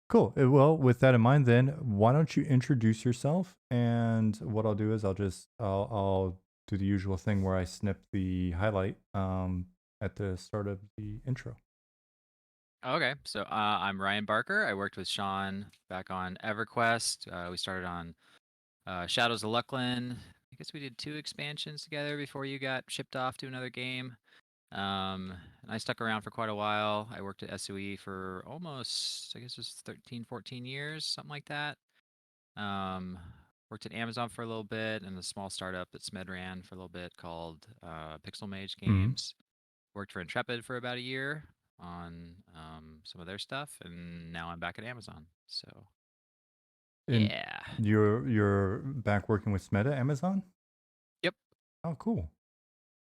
Cool. Well, with that in mind, then why don't you introduce yourself? And what I'll do is I'll do the usual thing where I snip the highlight at the start of the intro. Okay, so I'm Ryan Barker. I worked with Sean back on EverQuest. We started on Shadows of Lucklin. I guess we did 2 expansions together before you got shipped off to another game. And I stuck around for quite a while. I worked at SOE for almost, I guess it was 13, 14 years, something like that. Um, Worked at Amazon for a little bit and a small startup that Smed ran for a little bit called Pixel Mage Mm. Games. Worked for Intrepid for about a year on some of their stuff, and now I'm back at Amazon. So And yeah, you're back working with Smeta Amazon? yep, Oh, cool.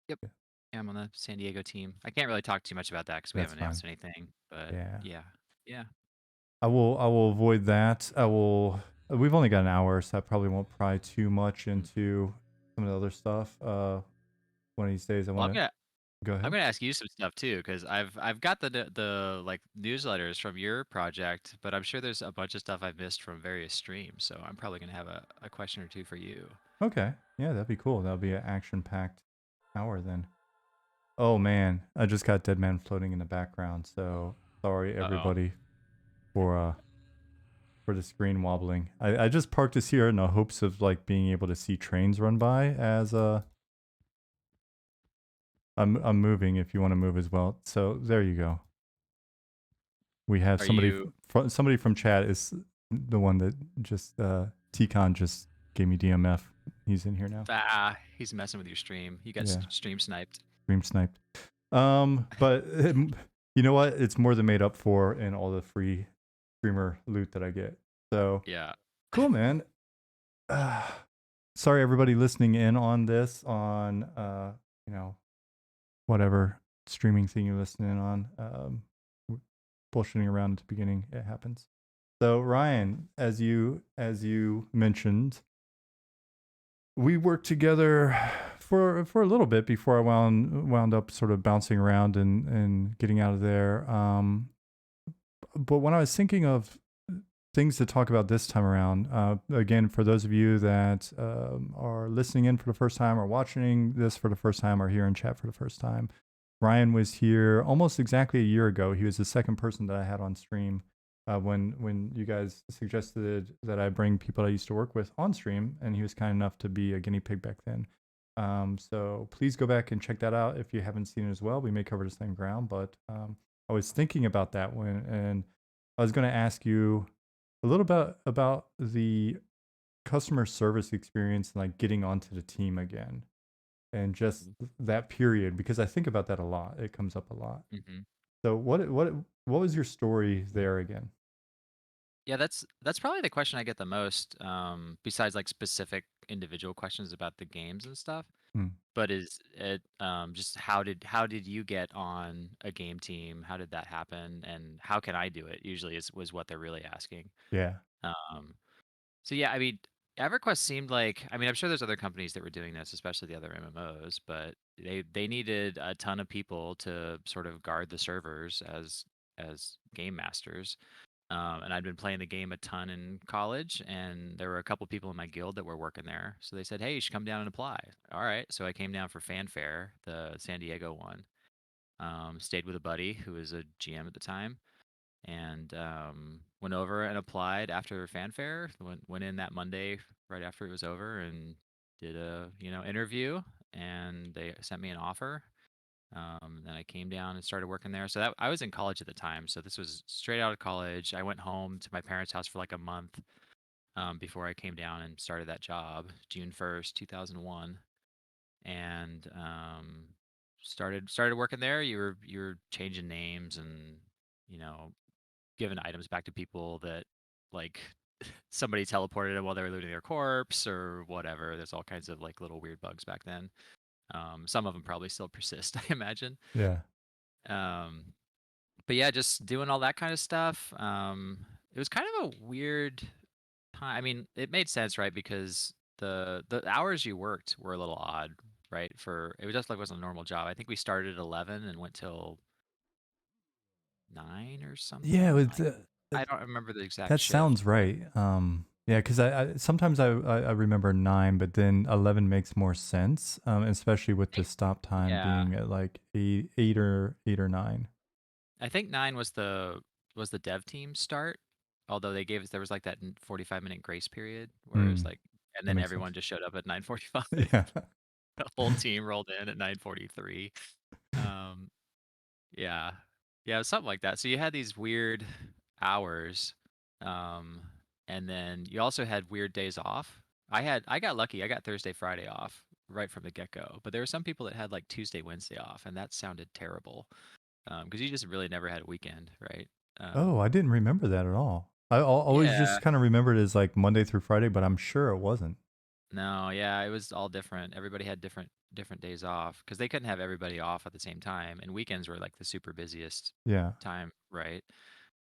yep. Yeah, Yeah, I'm on the San Diego team. I can't really talk too much about that because we that's haven't fine. announced anything. But Yeah. yeah, yeah. I will avoid that. I will we've only got an hour, so I probably won't pry too much Mm. into some of the other stuff. One of these days I Well, want to go I'm ahead. gonna ask you some stuff too because I've got the like newsletters from your project, but I'm sure there's a bunch of stuff I've missed from various streams. So I'm probably gonna have a question or two for you. Okay. Yeah, that'd be cool. That'll be an action-packed hour then. Oh man, I just got Dead Man floating in the background, so sorry Uh oh. everybody for the screen wobbling. I just parked this here in the hopes of like being able to see trains run by as I'm moving if you want to move as well. So there you go. We have Are you? somebody from chat is the one that just Tcon just gave me DMF. He's in here now. He's messing with your stream. You got Yeah, stream sniped. stream sniped. But you know what? It's more than made up for in all the free streamer loot that I get. So Yeah. cool, man. Uh, Sorry, everybody listening in on this on you know whatever streaming thing you're listening in on. Bullshitting around at the beginning, it happens. So Ryan, as you mentioned, we worked together for a little bit before I wound up sort of bouncing around and getting out of there. But when I was thinking of things to talk about this time around, again, for those of you that are listening in for the first time or watching this for the first time or here in chat for the first time, Ryan was here almost exactly a year ago. He was the second person that I had on stream when you guys suggested that I bring people I used to work with on stream, and he was kind enough to be a guinea pig back then. So please go back and check that out if you haven't seen it as well. We may cover the same ground, but I was thinking about that and I was going to ask you a little bit about the customer service experience and like getting onto the team again and just that period because I think about that a lot. It comes up a lot. Mm-hmm. So what was your story there again? Yeah, that's probably the question I get the most, besides like specific individual questions about the games and stuff. Hmm. But is it just how did you get on a game team? How did that happen? And how can I do it? Usually is was what they're really asking. Yeah. Um, so yeah, I mean, EverQuest seemed like I mean, I'm sure there's other companies that were doing this, especially the other MMOs, but they needed a ton of people to sort of guard the servers as game masters. And I'd been playing the game a ton in college, and there were a couple people in my guild that were working there. So they said, "Hey, you should come down and apply." All right, so I came down for Fanfare, the San Diego one. Stayed with a buddy who was a GM at the time, and went over and applied after Fanfare. Went in that Monday right after it was over, and did a interview, and they sent me an offer. Then I came down and started working there. So I was in college at the time. So this was straight out of college. I went home to my parents' house for like a month before I came down and started that job, June 1st, 2001, and started working there. You were changing names and you know giving items back to people that like somebody teleported them while they were looting their corpse or whatever. There's all kinds of like little weird bugs back then. Some of them probably still persist, I imagine. Yeah. Um, but yeah, just doing all that kind of stuff. It was kind of a weird time. I mean, it made sense, right? Because the hours you worked were a little odd, right? For it was just like wasn't a normal job. I think we started at 11 and went till 9 or Yeah, it something. was Nine. I don't remember the exact That shift, sounds but right. Yeah, because I sometimes I remember 9, but then 11 makes more sense, especially with I the think stop time yeah. being at like eight or 9. I think 9 was the dev team start, although they gave us there was like that 45-minute grace period where it was Mm, like and that then makes sense. everyone just showed up at 9:45. Yeah. The whole team rolled in at 9:43. Um, yeah. Yeah, it was something like that. So you had these weird hours, um, and then you also had weird days off. I got lucky. I got Thursday, Friday off right from the get-go. But there were some people that had like Tuesday, Wednesday off, and that sounded terrible. Because you just really never had a weekend, right? Oh, I didn't remember that at all. Always Yeah. just kind of remembered it as like Monday through Friday, but I'm sure it wasn't. No, yeah, it was all different. Everybody had different days off because they couldn't have everybody off at the same time, and weekends were like the super busiest Yeah. time, right?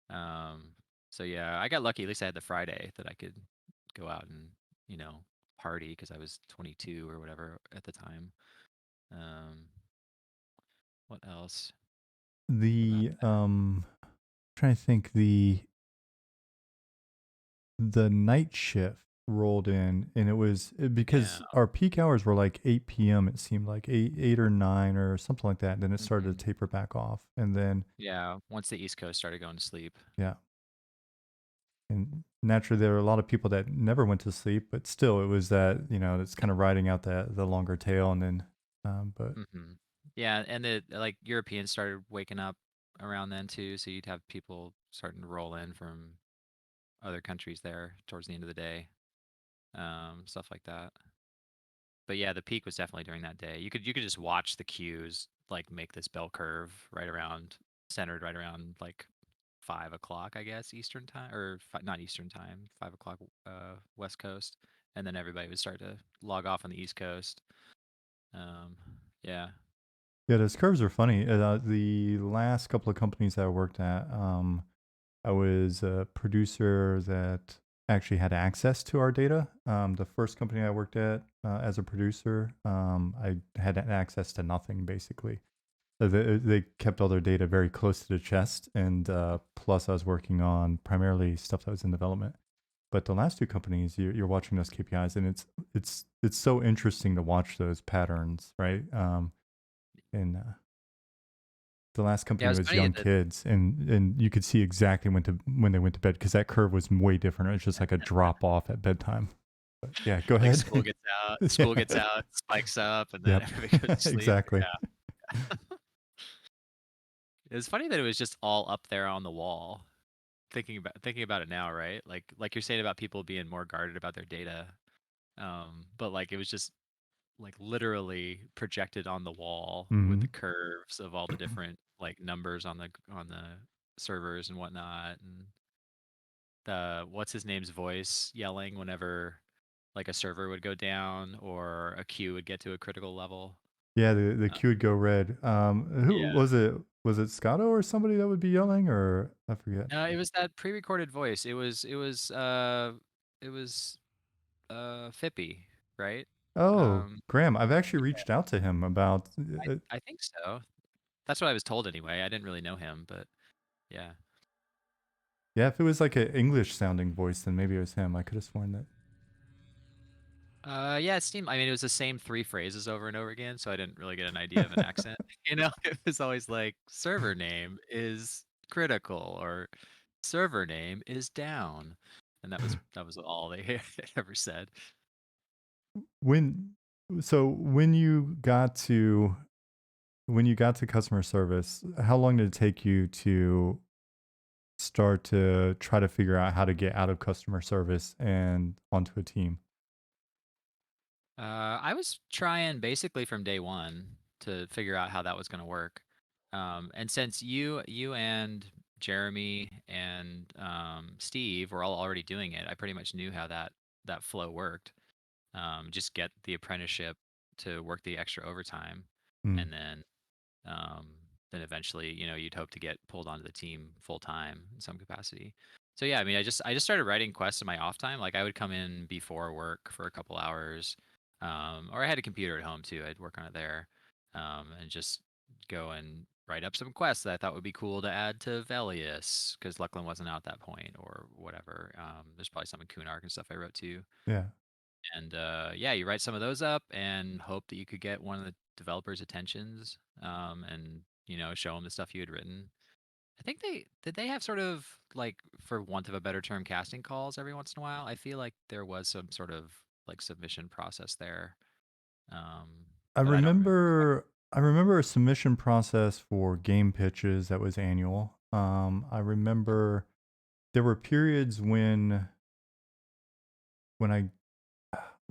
Um, so yeah, I got lucky. At least I had the Friday that I could go out and you know party because I was 22 or whatever at the time. Um, what else about The that? trying to think the night shift rolled in and it was Yeah. because our peak hours were like 8 p.m. It seemed like 8 or 9 or something like that. Then it started hmm to taper back off and then Yeah. Once the East Coast started going to sleep. yeah. And naturally there were a lot of people that never went to sleep, but still it was that, it's kind of riding out the longer tail and then but hmm Yeah, and the like Europeans started waking up around then too, so you'd have people starting to roll in from other countries there towards the end of the day, stuff like that. But yeah, the peak was definitely during that day. You could just watch the queues like make this bell curve right around centered right around like 5 o'clock, I guess, Eastern time or not Eastern time, 5 o'clock West Coast, and then everybody would start to log off on the East Coast. Um, yeah, yeah, those curves are funny. The last couple of companies that I worked at, I was a producer that actually had access to our data. The first company I worked at as a producer, I had access to nothing basically. They kept all their data very close to the chest, and plus I was working on primarily stuff that was in development. But the last two companies, you're watching those KPIs, and it's so interesting to watch those patterns, right? And the last yeah, it company was was funny young that kids, and you could see exactly when they went to bed because that curve was way different. It was just like a drop off at bedtime. But yeah, go like ahead. school Yeah. gets out, spikes up, and then Yep. everybody goes to sleep. Exactly. Yeah. It's funny that it was just all up there on the wall. Thinking about it now, right? Like you're saying about people being more guarded about their data. But like it was just like literally projected on the wall with the Hmm. curves of all the different like numbers on the servers and whatnot, and the what's his name's voice yelling whenever like a server would go down or a queue would get to a critical level. Yeah, the Uh, queue would go red. Who yeah. was it? Was it Scotto or somebody that would be yelling, or I forget? No, it was that pre-recorded voice. It was Fippy, right? Oh, Um, Graham. I've actually reached out to him about. I think so. That's what I was told anyway. I didn't really know him, but yeah. Yeah, if it was like an English sounding voice, then maybe it was him. I could have sworn that. Yeah, it seemed, I mean, it was the same three phrases over and over again, so I didn't really get an idea of an accent. You know, it was always like server name is critical or server name is down. And that was all they had ever said. when so when you got to customer service, how long did it take you to start to try to figure out how to get out of customer service and onto a team? I was trying basically from day one to figure out how that was going to work. And since you and Jeremy and Steve were all already doing it, I pretty much knew how that flow worked. Just get the apprenticeship to work the extra overtime, Mm. and um, then eventually, you'd hope to get pulled onto the team full time in some capacity. So yeah, I mean, I just started writing quests in my off time. Like I would come in before work for a couple hours, or I had a computer at home too. I'd work on it there, and just go and write up some quests that I thought would be cool to add to Velius because Luckland wasn't out at that point or whatever. There's probably some in Kunark and stuff I wrote too. Yeah. And yeah, you write some of those up and hope that you could get one of the developers' attentions, and show them the stuff you had written. I think they have sort of, like, for want of a better term, casting calls every once in a while. I feel like there was some sort of like submission process there, um, I but I don't remember remember I remember a submission process for game pitches that was annual. I remember there were periods when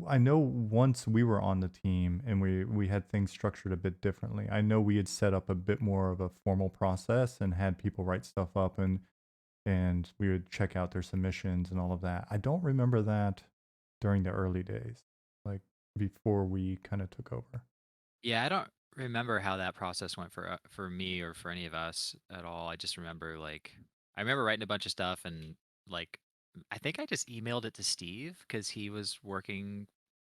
I know once we were on the team and we had things structured a bit differently. I know we had set up a bit more of a formal process and had people write stuff up and we would check out their submissions and all of that. I don't remember that during the early days, like before we kind of took over. Yeah, I don't remember how that process went for me or for any of us at all. I just remember, like, I remember writing a bunch of stuff and, like, I think I just emailed it to Steve because he was working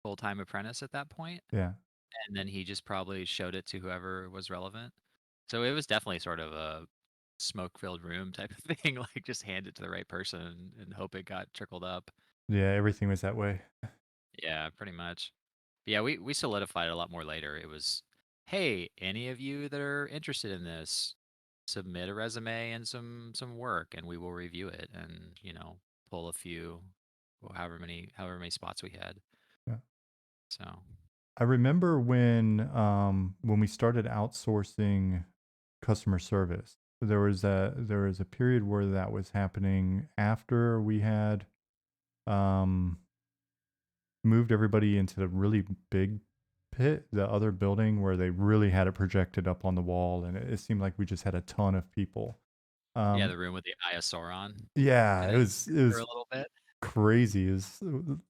full-time apprentice at that point, Yeah. and then he just probably showed it to whoever was relevant. So it was definitely sort of a smoke-filled room type of thing, like just hand it to the right person and hope it got trickled up. Yeah, everything was that way. Yeah, pretty much. Yeah, we solidified it a lot more later. It was, hey, any of you that are interested in this, submit a resume and some work, and we will review it and pull a few, well, however many spots we had. Yeah. So I remember when we started outsourcing customer service. There was a period where that was happening after we had um moved everybody into the really big pit, the other building where they really had it projected up on the wall, and it seemed like we just had a ton of people. yeah, Um, the room with the Eye of Sauron yeah, in it it was it for a was little bit. crazy. It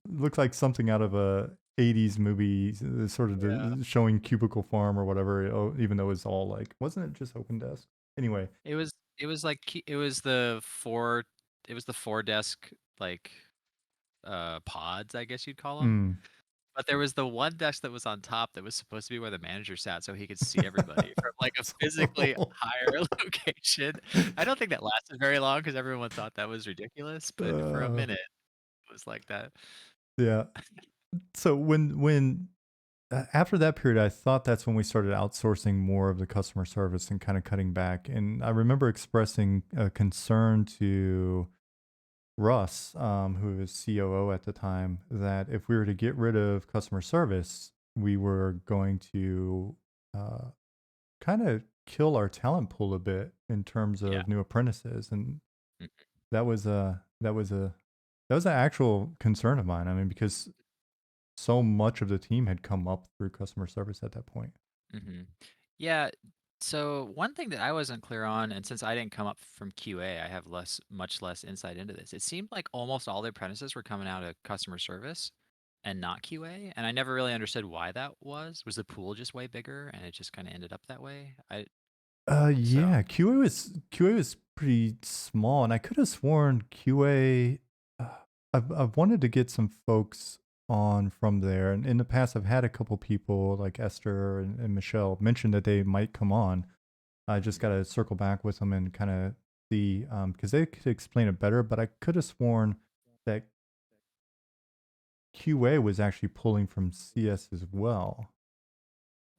looked like something out of a '80s movie, sort of Yeah. showing Cubicle Farm or whatever. Even though it was all like, wasn't it just Open Desk? Anyway, It was like it was the four desk, like, pods, I guess you'd call them. mm. But there was the one desk that was on top that was supposed to be where the manager sat so he could see everybody from, like, a It's physically horrible. higher location. I don't think that lasted very long because everyone thought that was ridiculous, but for a uh, minute, it was like that. yeah. So when after that period, I thought that's when we started outsourcing more of the customer service and kind of cutting back. And I remember expressing a concern to Russ, who was COO at the time, that if we were to get rid of customer service, we were going to uh, kind of kill our talent pool a bit in terms Yeah. of new apprentices. And Mm, that was an actual concern of mine. I mean, because so much of the team had come up through customer service at that point. mhm. Yeah, so one thing that I wasn't clear on, and since I didn't come up from QA, I have much less insight into this. It seemed like almost all the apprentices were coming out of customer service and not QA, and I never really understood why that was. Was the pool just way bigger and it just kind of ended up that way? So Yeah, QA was pretty small, and I could have sworn QA. Uh, I've wanted to get some folks on from there, and in the past, I've had a couple people like Esther and Michelle mention that they might come on. I just got Mhm. to circle back with them and kind of see because they could explain it better. But I could have sworn that QA was actually pulling from CS as well.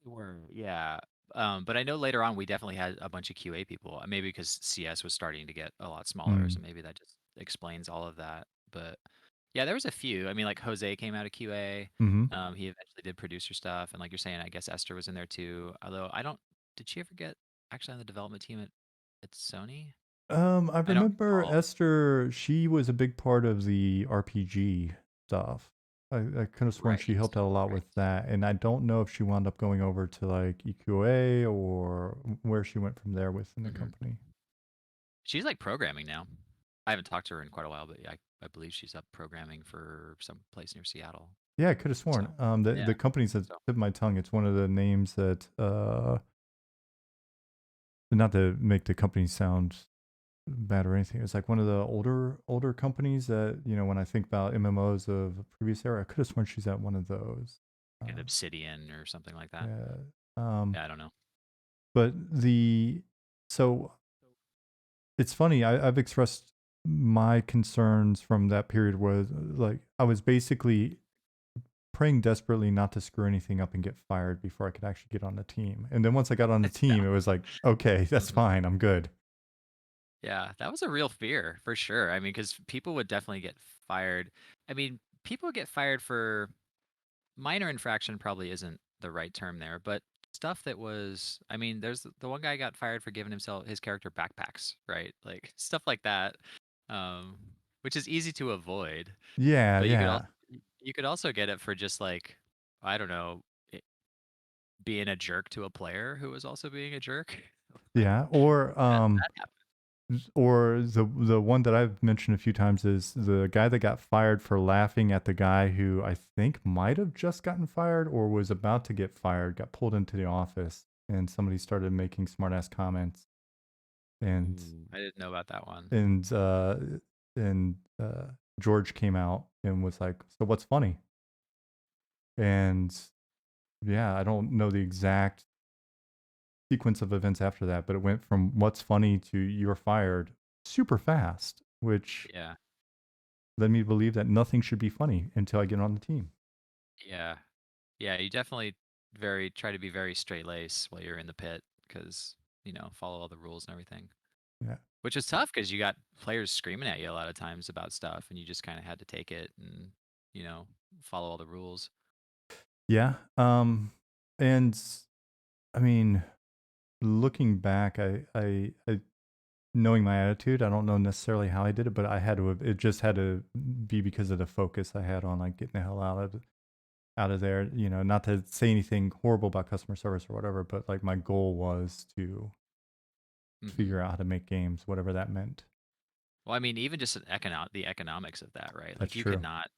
Were, yeah. But I know later on we definitely had a bunch of QA people. Maybe because CS was starting to get a lot smaller, Mm. so maybe that just explains all of that. But yeah, there was a few. I mean, like Jose came out of QA. Hmm. He eventually did producer stuff, and like you're saying, I guess Esther was in there too. Although I don't, did she ever get actually on the development team at Sony? I I don't remember recall. Esther. She was a big part of the RPG stuff. I could have sworn Right. she helped out a lot Right. with that, and I don't know if she wound up going over to like EQA or where she went from there within the Hmm. company. She's like programming now. I haven't talked to her in quite a while, but yeah, I believe she's up programming for some place near Seattle. Yeah, I could have So sworn. The yeah. company's at the So tip of my tongue. It's one of the names that not to make the company sound bad or anything. It's like one of the older companies that when I think about MMOs of a previous era, I could have sworn she's at one of those. an Um, Obsidian or something like that. yeah. Um, Yeah, I don't know. But so it's funny. I've expressed my concerns from that period was like I was basically praying desperately not to screw anything up and get fired before I could actually get on the team. And then once I got on the Yeah. team, it was like, okay, that's Mhm. fine. I'm good. Yeah, that was a real fear for sure. I mean, because people would definitely get fired. I mean, people get fired for minor infraction probably isn't the right term there, but stuff that was, I mean, there's the one guy got fired for giving himself his character backpacks, right? Like stuff like that, um, which is easy to avoid. Yeah, But yeah, you could also get it for just like I don't know, it, being a jerk to a player who was also being a jerk. Like yeah. that happened. Or the one that I've mentioned a few times is the guy that got fired for laughing at the guy who I think might have just gotten fired or was about to get fired, got pulled into the office, and somebody started making smart ass comments, and Ooh, I didn't know about that one. and uh, and George came out and was like, "So what's funny?" And yeah, I don't know the exact sequence of events after that, but it went from "What's funny" to "You're fired" super fast, which Yeah, led me to believe that nothing should be funny until I get on the team. yeah, yeah. You definitely very try to be very straight lace while you're in the pit because follow all the rules and everything. Yeah. Which is tough because you got players screaming at you a lot of times about stuff, and you just kind of had to take it and you know follow all the rules. Yeah. And I mean, looking back, I knowing my attitude, I don't know necessarily how I did it, but I had to. It just had to be because of the focus I had on like getting the hell out of there. You know, not to say anything horrible about customer service or whatever, but like my goal was to Hmm. figure out how to make games, whatever that meant. Well, I mean, even just the economics of that, right? That's Like you could true. not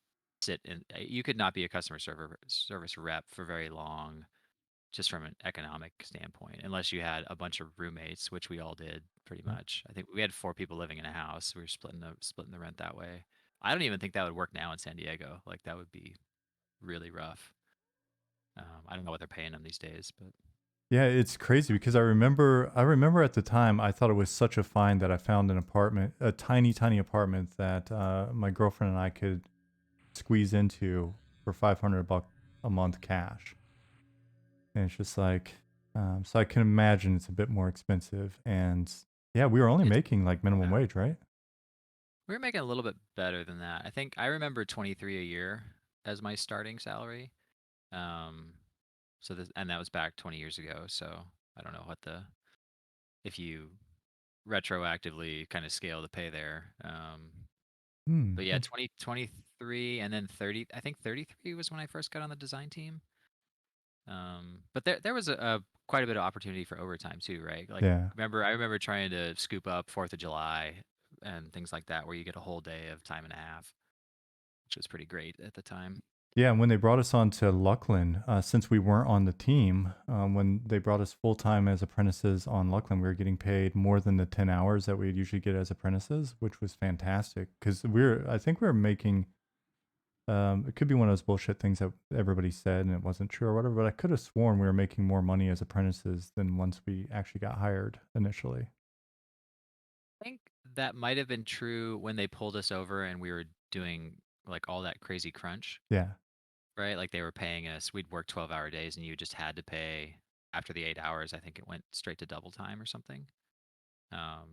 you could not be a customer service rep for very long just from an economic standpoint, unless you had a bunch of roommates, which we all did pretty Yeah. much. I think we had four people living in a house. We were splitting the rent that way. I don't even think that would work now in San Diego. Like that would be really rough. I don't know what they're paying them these days, but Yeah, it's crazy because I remember at the time I thought it was such a find that I found an apartment, a tiny, tiny apartment that my girlfriend and I could squeeze into for $500 a month cash. And it's just like, so I can imagine it's a bit more expensive. And yeah, we were only it's making like minimum yeah. wage, right? We were making a little bit better than that. I think I remember 23 a year as my starting salary. Um, and that was back 20 years ago. So I don't know what if you retroactively kind of scale the pay there. Hmm. But yeah, 2023 and then 30. I think 33 was when I first got on the design team. But there was a quite a bit of opportunity for overtime too, right? Like Yeah. I remember trying to scoop up 4th of July and things like that, where you get a whole day of time and a half, which was pretty great at the time. Yeah, and when they brought us on to Luckland, since we weren't on the team, when they brought us full time as apprentices on Luckland, we were getting paid more than the 10 hours that we'd usually get as apprentices, which was fantastic because I think we were making, it could be one of those bullshit things that everybody said and it wasn't true or whatever, but I could have sworn we were making more money as apprentices than once we actually got hired initially. I think that might have been true when they pulled us over and we were doing like all that crazy crunch, Yeah. right? Like they were paying us, we'd work 12-hour days and you just had to pay after the 8 hours. I think it went straight to double time or something.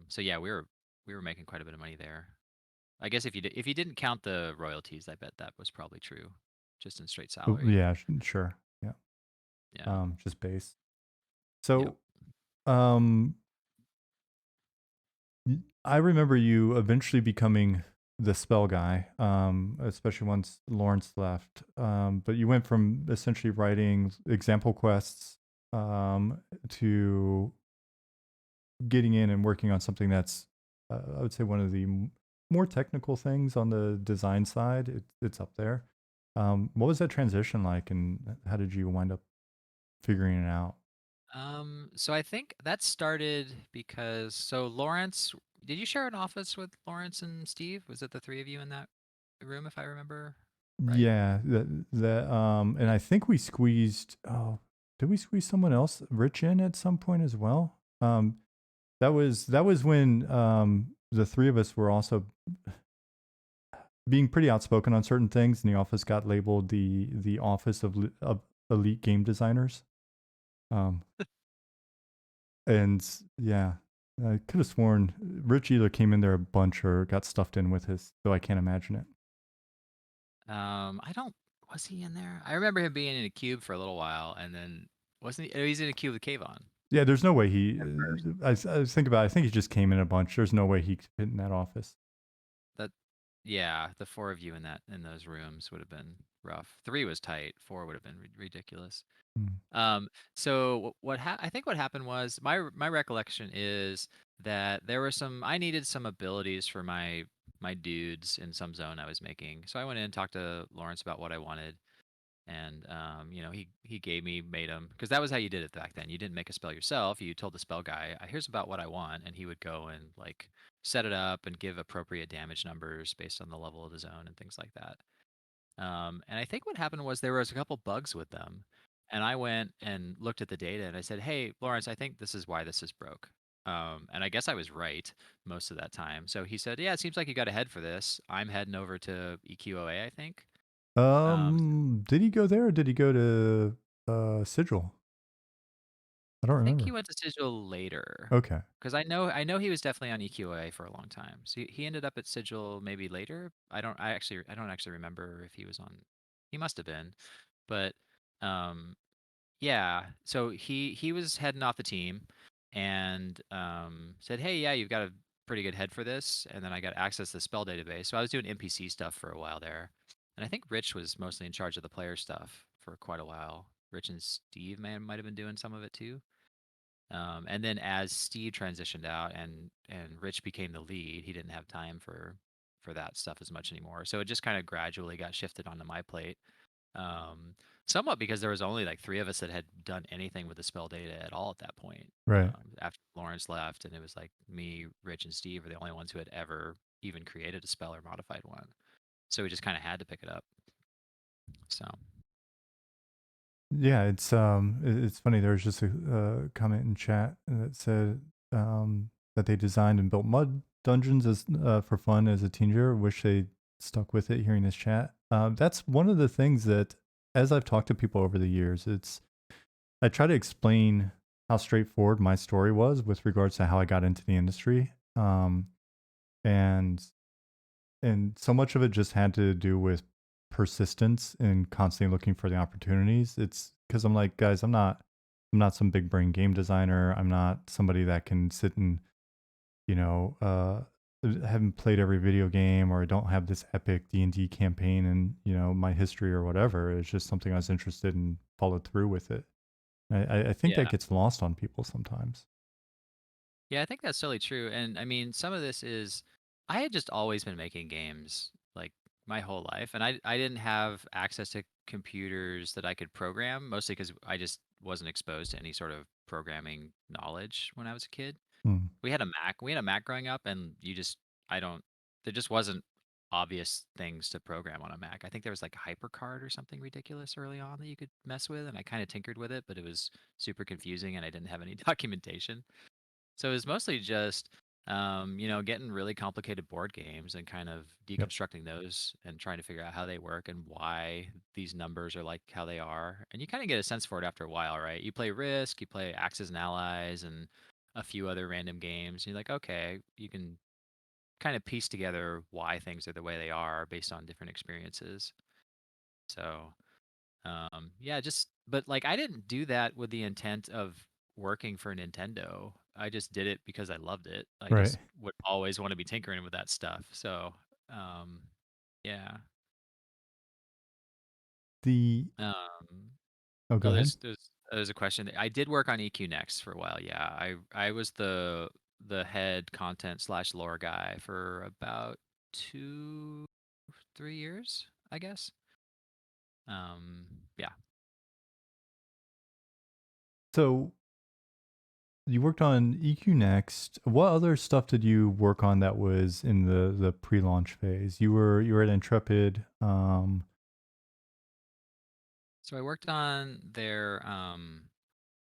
So yeah, we were making quite a bit of money there. I guess if you didn't count the royalties, I bet that was probably true, just in straight salary. Yeah, sure. Yeah. Yeah. Just base. Yep. So, um, I remember you eventually becoming the spell guy, especially once Lawrence left. But you went from essentially writing example quests to getting in and working on something that's, I would say, one of the more technical things on the design side. It's up there. What was that transition like, and how did you wind up figuring it out? So I think that started because Lawrence, did you share an office with Lawrence and Steve? Was it the three of you in that room, if I remember right? Yeah, and I think we squeezed. Oh, did we squeeze someone else Rich in at some point as well? That was when the three of us were also being pretty outspoken on certain things, and the office got labeled the office of elite game designers. Um, and yeah, I could have sworn Rich either came in there a bunch or got stuffed in with his, though I can't imagine it. I don't. Was he in there? I remember him being in a cube for a little while, and then wasn't he? Oh, he's in a cube with Kayvon Yeah, there's no way he. at first. I was thinking about it, I think he just came in a bunch. There's no way he could fit in that office. That, yeah, the four of you in those rooms would have been rough. Three was tight. Four would have been ridiculous. Mm. So I think what happened was my recollection is that there were some I needed some abilities for my dudes in some zone I was making. So I went in and talked to Lawrence about what I wanted, and he gave me made them because that was how you did it back then. You didn't make a spell yourself. You told the spell guy, "Here's about what I want," and he would go and like set it up and give appropriate damage numbers based on the level of the zone and things like that. And I think what happened was there was a couple bugs with them. And I went and looked at the data and I said, "Hey, Lawrence, I think this is why this is broke." And I guess I was right most of that time. So he said, "Yeah, it seems like you got a head for this. I'm heading over to EQOA, I think." Did he go there or did he go to Sigil? I don't I think he remember. went to Sigil later Okay. because I know he was definitely on EQOA for a long time. So he ended up at Sigil maybe later. I don't actually remember if he was on. He must have been, but um, yeah. So he was heading off the team and said, "Hey, yeah, you've got a pretty good head for this." And then I got access to the spell database. So I was doing NPC stuff for a while there. And I think Rich was mostly in charge of the player stuff for quite a while. Rich and Steve might have been doing some of it too. And then as Steve transitioned out and Rich became the lead, he didn't have time for that stuff as much anymore. So it just kind of gradually got shifted onto my plate. Um, Somewhat because there was only like three of us that had done anything with the spell data at all at that point. Right. After Lawrence left, and it was like me, Rich, and Steve were the only ones who had ever even created a spell or modified one. So we just kind of had to pick it up. So Yeah, it's funny. There was just a comment in chat that said that they designed and built mud dungeons as for fun as a teenager. Wish they stuck with it. Hearing this chat, that's one of the things that, as I've talked to people over the years, I try to explain how straightforward my story was with regards to how I got into the industry, and so much of it just had to do with persistence and constantly looking for the opportunities. It's because I'm like, guys, I'm not some big brain game designer. I'm not somebody that can sit and, you know, haven't played every video game or don't have this epic D&D campaign and, my history or whatever. It's just something I was interested in, followed through with it. I think that yeah, gets lost on people sometimes. yeah, I think that's totally true. And I mean, some of this is I had just always been making games like my whole life, and I didn't have access to computers that I could program, mostly because I just wasn't exposed to any sort of programming knowledge when I was a kid. Mm, We had a Mac. We had a Mac growing up, and you just I don't. There just wasn't obvious things to program on a Mac. I think there was like a HyperCard or something ridiculous early on that you could mess with, and I kind of tinkered with it, but it was super confusing, and I didn't have any documentation. So it was mostly just, getting really complicated board games and kind of yep. deconstructing those and trying to figure out how they work and why these numbers are like how they are. And you kind of get a sense for it after a while, right? You play Risk, you play Axes and Allies, and a few other random games. And you're like, okay, you can kind of piece together why things are the way they are based on different experiences. So yeah, just but like I didn't do that with the intent of working for Nintendo. I just did it because I loved it. I Right. just would always want to be tinkering with that stuff. So, um, yeah. The Um, Oh, go oh, ahead. there's a question. I did work on EQ Next for a while. Yeah, I was the head content slash lore guy for about 2, 3 years, I guess. Yeah. So you worked on EQ Next. What other stuff did you work on that was in the pre-launch phase? You were at Intrepid. So I worked on their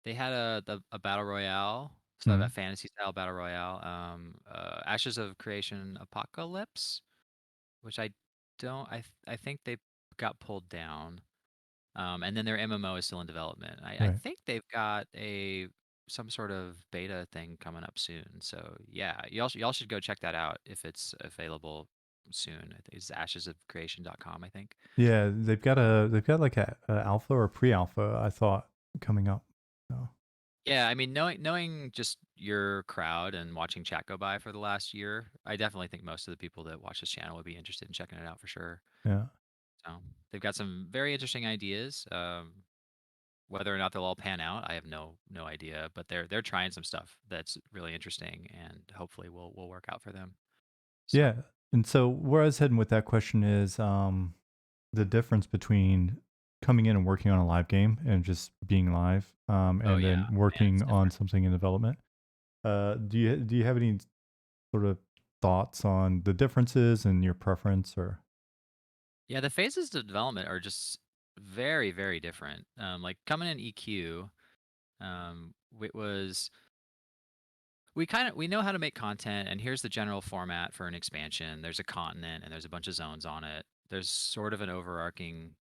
They had a battle royale, so Hmm. that fantasy style battle royale, Ashes of Creation Apocalypse, which I think they got pulled down. And then their MMO is still in development. I Right. think they've got a some sort of beta thing coming up soon. So yeah, y'all should go check that out if it's available soon. I think it's ashesofcreation.com, I think. Yeah, they've got like a alpha or pre-alpha, I thought, coming up. So Yeah, I mean, knowing just your crowd and watching chat go by for the last year, I definitely think most of the people that watch this channel would be interested in checking it out for sure. yeah. So they've got some very interesting ideas. Whether or not they'll all pan out, I have no idea. But they're trying some stuff that's really interesting, and hopefully will work out for them. So Yeah. And so where I was heading with that question is the difference between coming in and working on a live game and just being live, oh and yeah, then man, it's working on different. something in development. Do you have any sort of thoughts on the differences and your preference or? Yeah, the phases of development are just very different. Like coming in EQ, it was we know how to make content, and here's the general format for an expansion. There's a continent and there's a bunch of zones on it. There's sort of an overarching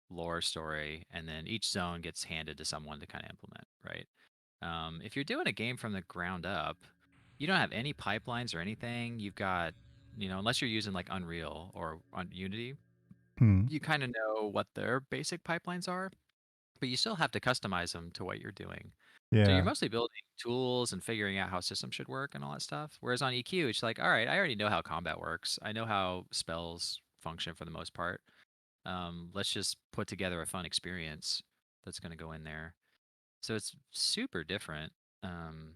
lore story, and then each zone gets handed to someone to kind of implement, right? If you're doing a game from the ground up, you don't have any pipelines or anything. You've got, unless you're using like Unreal or on Unity, Hmm. you kind of know what their basic pipelines are, but you still have to customize them to what you're doing. So you're Yeah. mostly building tools and figuring out how systems should work and all that stuff. Whereas on EQ, it's like, all right, I already know how combat works. I know how spells function for the most part. Let's just put together a fun experience that's going to go in there. So it's super different. Um,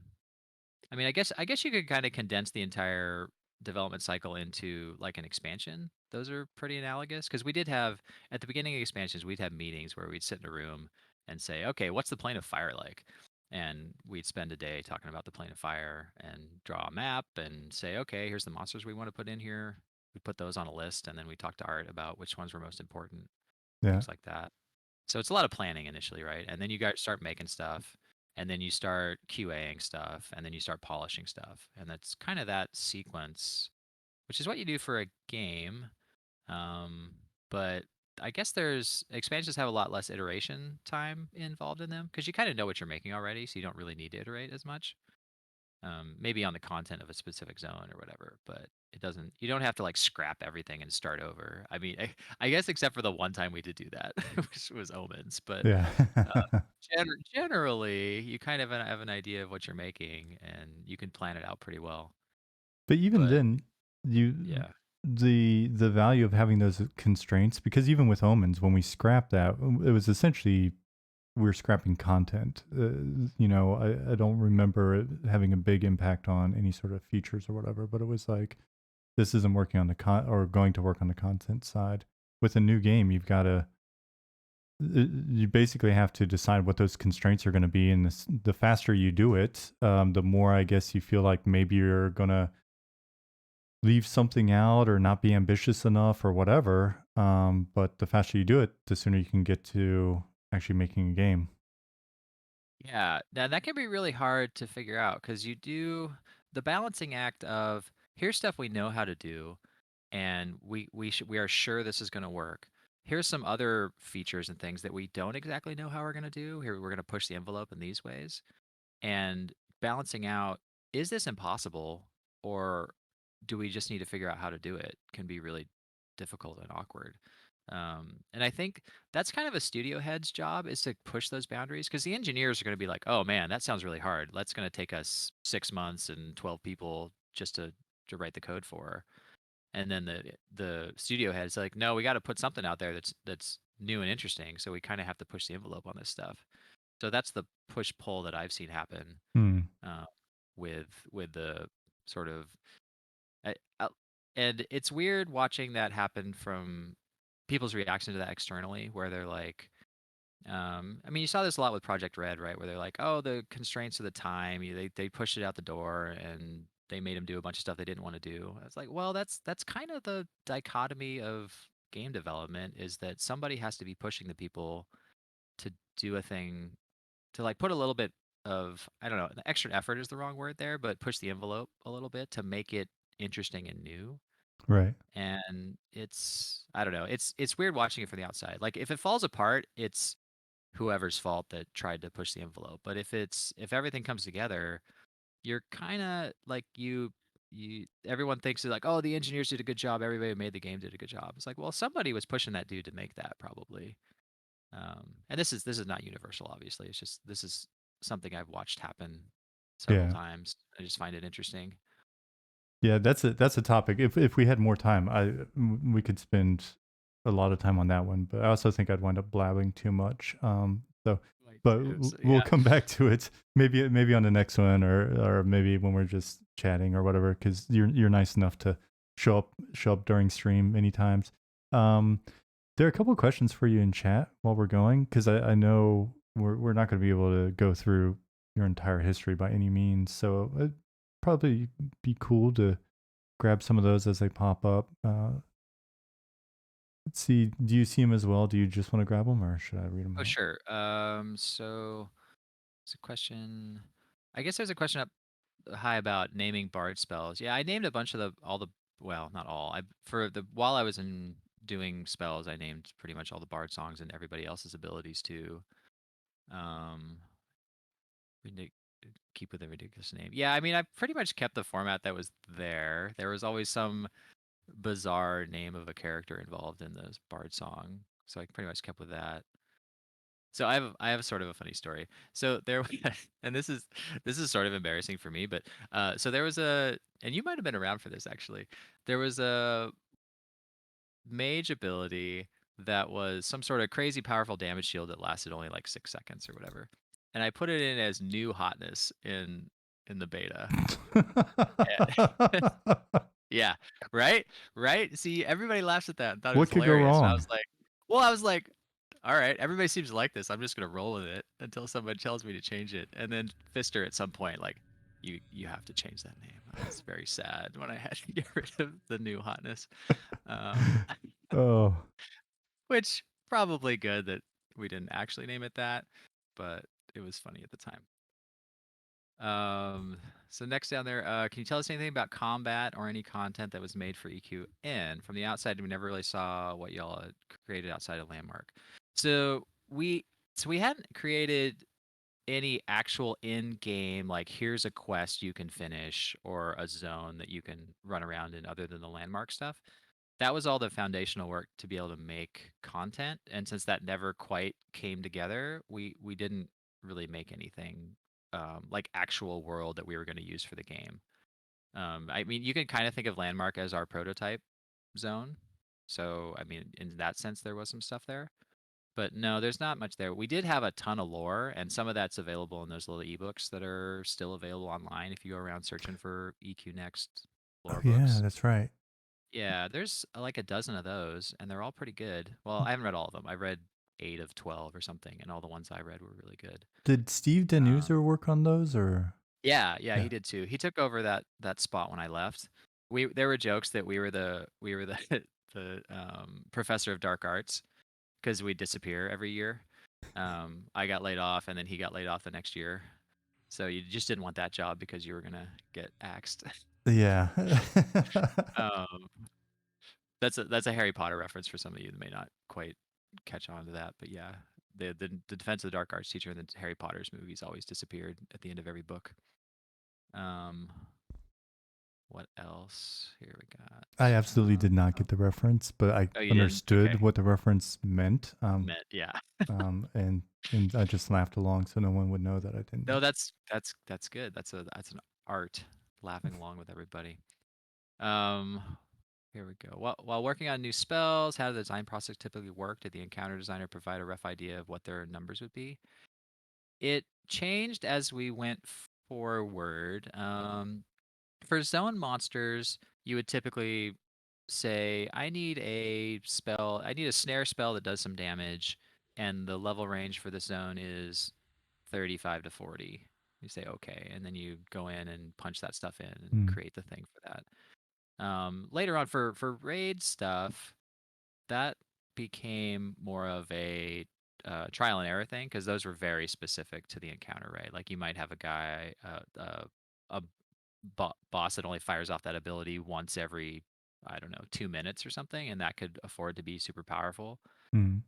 I mean, I guess you could kind of condense the entire development cycle into like an expansion. Those are pretty analogous because we did have at the beginning of expansions, we'd have meetings where we'd sit in a room and say, okay, what's the plane of fire like? And we'd spend a day talking about the plane of fire and draw a map and say, okay, here's the monsters we want to put in here. We put those on a list, and then we talk to Art about which ones were most important, Yeah. things like that. So it's a lot of planning initially, right? And then you guys start making stuff, and then you start QAing stuff, and then you start polishing stuff. And that's kind of that sequence, which is what you do for a game. Um, but I guess there's expansions have a lot less iteration time involved in them because you kind of know what you're making already, so you don't really need to iterate as much. Maybe on the content of a specific zone or whatever, but it doesn't. You don't have to like scrap everything and start over. I mean, I guess except for the one time we did do that, which was Omens. But Yeah. uh, generally, you kind of have an idea of what you're making, and you can plan it out pretty well. But even But then, you yeah, the value of having those constraints, because even with Omens, when we scrapped that, it was essentially we're scrapping content. I don't remember it having a big impact on any sort of features or whatever, but it was like this isn't working on the or going to work on the content side. With a new game, you basically have to decide what those constraints are going to be, and the faster you do it, the more I guess you feel like maybe you're gonna leave something out or not be ambitious enough or whatever. But the faster you do it, the sooner you can get to actually making a game. yeah. Now that can be really hard to figure out because you do the balancing act of here's stuff we know how to do, and we are sure this is going to work. Here's some other features and things that we don't exactly know how we're going to do. Here we're going to push the envelope in these ways, and balancing out, is this impossible, or do we just need to figure out how to do it, can be really difficult and awkward. And I think that's kind of a studio head's job, is to push those boundaries because the engineers are going to be like, oh man, that sounds really hard. That's going to take us 6 months and 12 people just to write the code for. And then the studio head's like, no, we got to put something out there that's new and interesting. So we kind of have to push the envelope on this stuff. So that's the push pull that I've seen happen Hmm. uh, with the sort of I, I, and it's weird watching that happen from people's reaction to that externally, where they're like, I mean, you saw this a lot with Project Red, right? Where they're like, oh, the constraints of the time, they pushed it out the door and they made him do a bunch of stuff they didn't want to do. It's like, well, that's kind of the dichotomy of game development, is that somebody has to be pushing the people to do a thing to like put a little bit of, I don't know, the extra effort is the wrong word there, but push the envelope a little bit to make it interesting and new. Right. And it's, I don't know, it's weird watching it from the outside. Like if it falls apart, it's whoever's fault that tried to push the envelope. But if everything comes together, you're kind of like you everyone thinks like, oh, the engineers did a good job, everybody who made the game did a good job. It's like, well, somebody was pushing that dude to make that probably. And this is not universal, obviously. It's just this is something I've watched happen several Yeah. times. I just find it interesting. Yeah, that's a topic. If we had more time, we could spend a lot of time on that one. But I also think I'd wind up blabbing too much. So, Like, but so, we'll yeah. come back to it. Maybe on the next one, or maybe when we're just chatting or whatever. Because you're nice enough to show up during stream many times. Um, there are a couple of questions for you in chat while we're going, because I know we're not going to be able to go through your entire history by any means. So probably be cool to grab some of those as they pop up. Let's see. Do you see them as well? Do you just want to grab them, or should I read them Oh, out? sure. So it's a question. I guess there's a question up high about naming bard spells. Yeah, I named a bunch of well, not all. I for the while I was in doing spells, I named pretty much all the bard songs and everybody else's abilities too. Um, ridic- keep with a ridiculous name. Yeah, I mean, I pretty much kept the format that was there. There was always some bizarre name of a character involved in the bard song, so I pretty much kept with that. So I have sort of a funny story. So there, and this is sort of embarrassing for me, but so there was and you might have been around for this actually. There was a mage ability that was some sort of crazy powerful damage shield that lasted only like 6 seconds or whatever, and I put it in as new hotness in the beta. Yeah, right, right. See, everybody laughs at that and thought it What was could go hilarious, and I was wrong? like, well, I was like, all right, everybody seems to like this. I'm just gonna roll with it until someone tells me to change it. And then Fister at some point, like, you have to change that name. I was very sad when I had to get rid of the new hotness, um, Oh, which probably good that we didn't actually name it that, but it was funny at the time. Um, so next down there, can you tell us anything about combat or any content that was made for EQN? From the outside, we never really saw what y'all had created outside of Landmark. So we hadn't created any actual in-game, like here's a quest you can finish or a zone that you can run around in other than the Landmark stuff. That was all the foundational work to be able to make content. And since that never quite came together, we didn't really make anything like actual world that we were going to use for the game. I mean, you can kind of think of Landmark as our prototype zone. So, I mean, in that sense, there was some stuff there. But no, there's not much there. We did have a ton of lore, and some of that's available in those little ebooks that are still available online if you go around searching for EQ Next oh lore yeah, books. that's right. Yeah, there's like a dozen of those, and they're all pretty good. Well, I haven't read all of them. I read 8 of 12 or something, and all the ones I read were really good. Did Steve Um, Denuser work on those, or yeah, yeah, yeah? he did too. He took over that spot when I left. We there were jokes that we were the the professor of dark arts because we disappear every year. I got laid off, and then he got laid off the next year. So you just didn't want that job because you were gonna get axed. Yeah. um, that's a Harry Potter reference for some of you that may not quite catch on to that, but yeah, the defense of the dark arts teacher in the Harry Potter's movies always disappeared at the end of every book. Um, what else? Here we got. I absolutely did not get the reference, but I Oh, you didn't? Okay, understood what the reference meant. meant yeah. And I just laughed along, so no one would know that I didn't No, know. that's good. That's an art, laughing along with everybody. Um, Here we go. While working on new spells, how did the design process typically work? Did the encounter designer provide a rough idea of what their numbers would be? It changed as we went forward. For zone monsters, you would typically say, I need a snare spell that does some damage, and the level range for this zone is 35 to 40. You say, okay, and then you go in and punch that stuff in and Mm. create the thing for that. Later on, for raid stuff, that became more of a trial and error thing, because those were very specific to the encounter, right? Like you might have a guy, a boss that only fires off that ability once every, I don't know, 2 minutes or something, and that could afford to be super powerful Mm.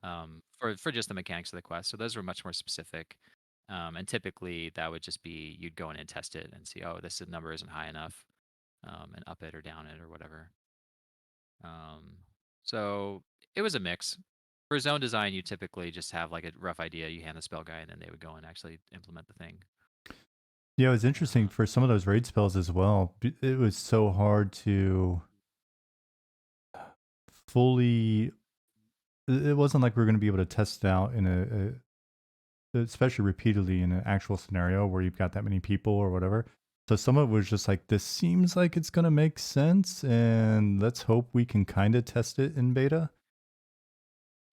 for just the mechanics of the quest. So those were much more specific. And typically that would just be you'd go in and test it and see, oh, this number isn't high enough, and up it or down it or whatever. Um, so it was a mix. For zone design, you typically just have like a rough idea. You hand the spell guy, and then they would go and actually implement the thing. Yeah, it was interesting Uh, for some of those raid spells as well. It was so hard to fully. It wasn't like we were going to be able to test it out in especially repeatedly in an actual scenario where you've got that many people or whatever. So some of it was just like, this seems like it's going to make sense, and let's hope we can kind of test it in beta.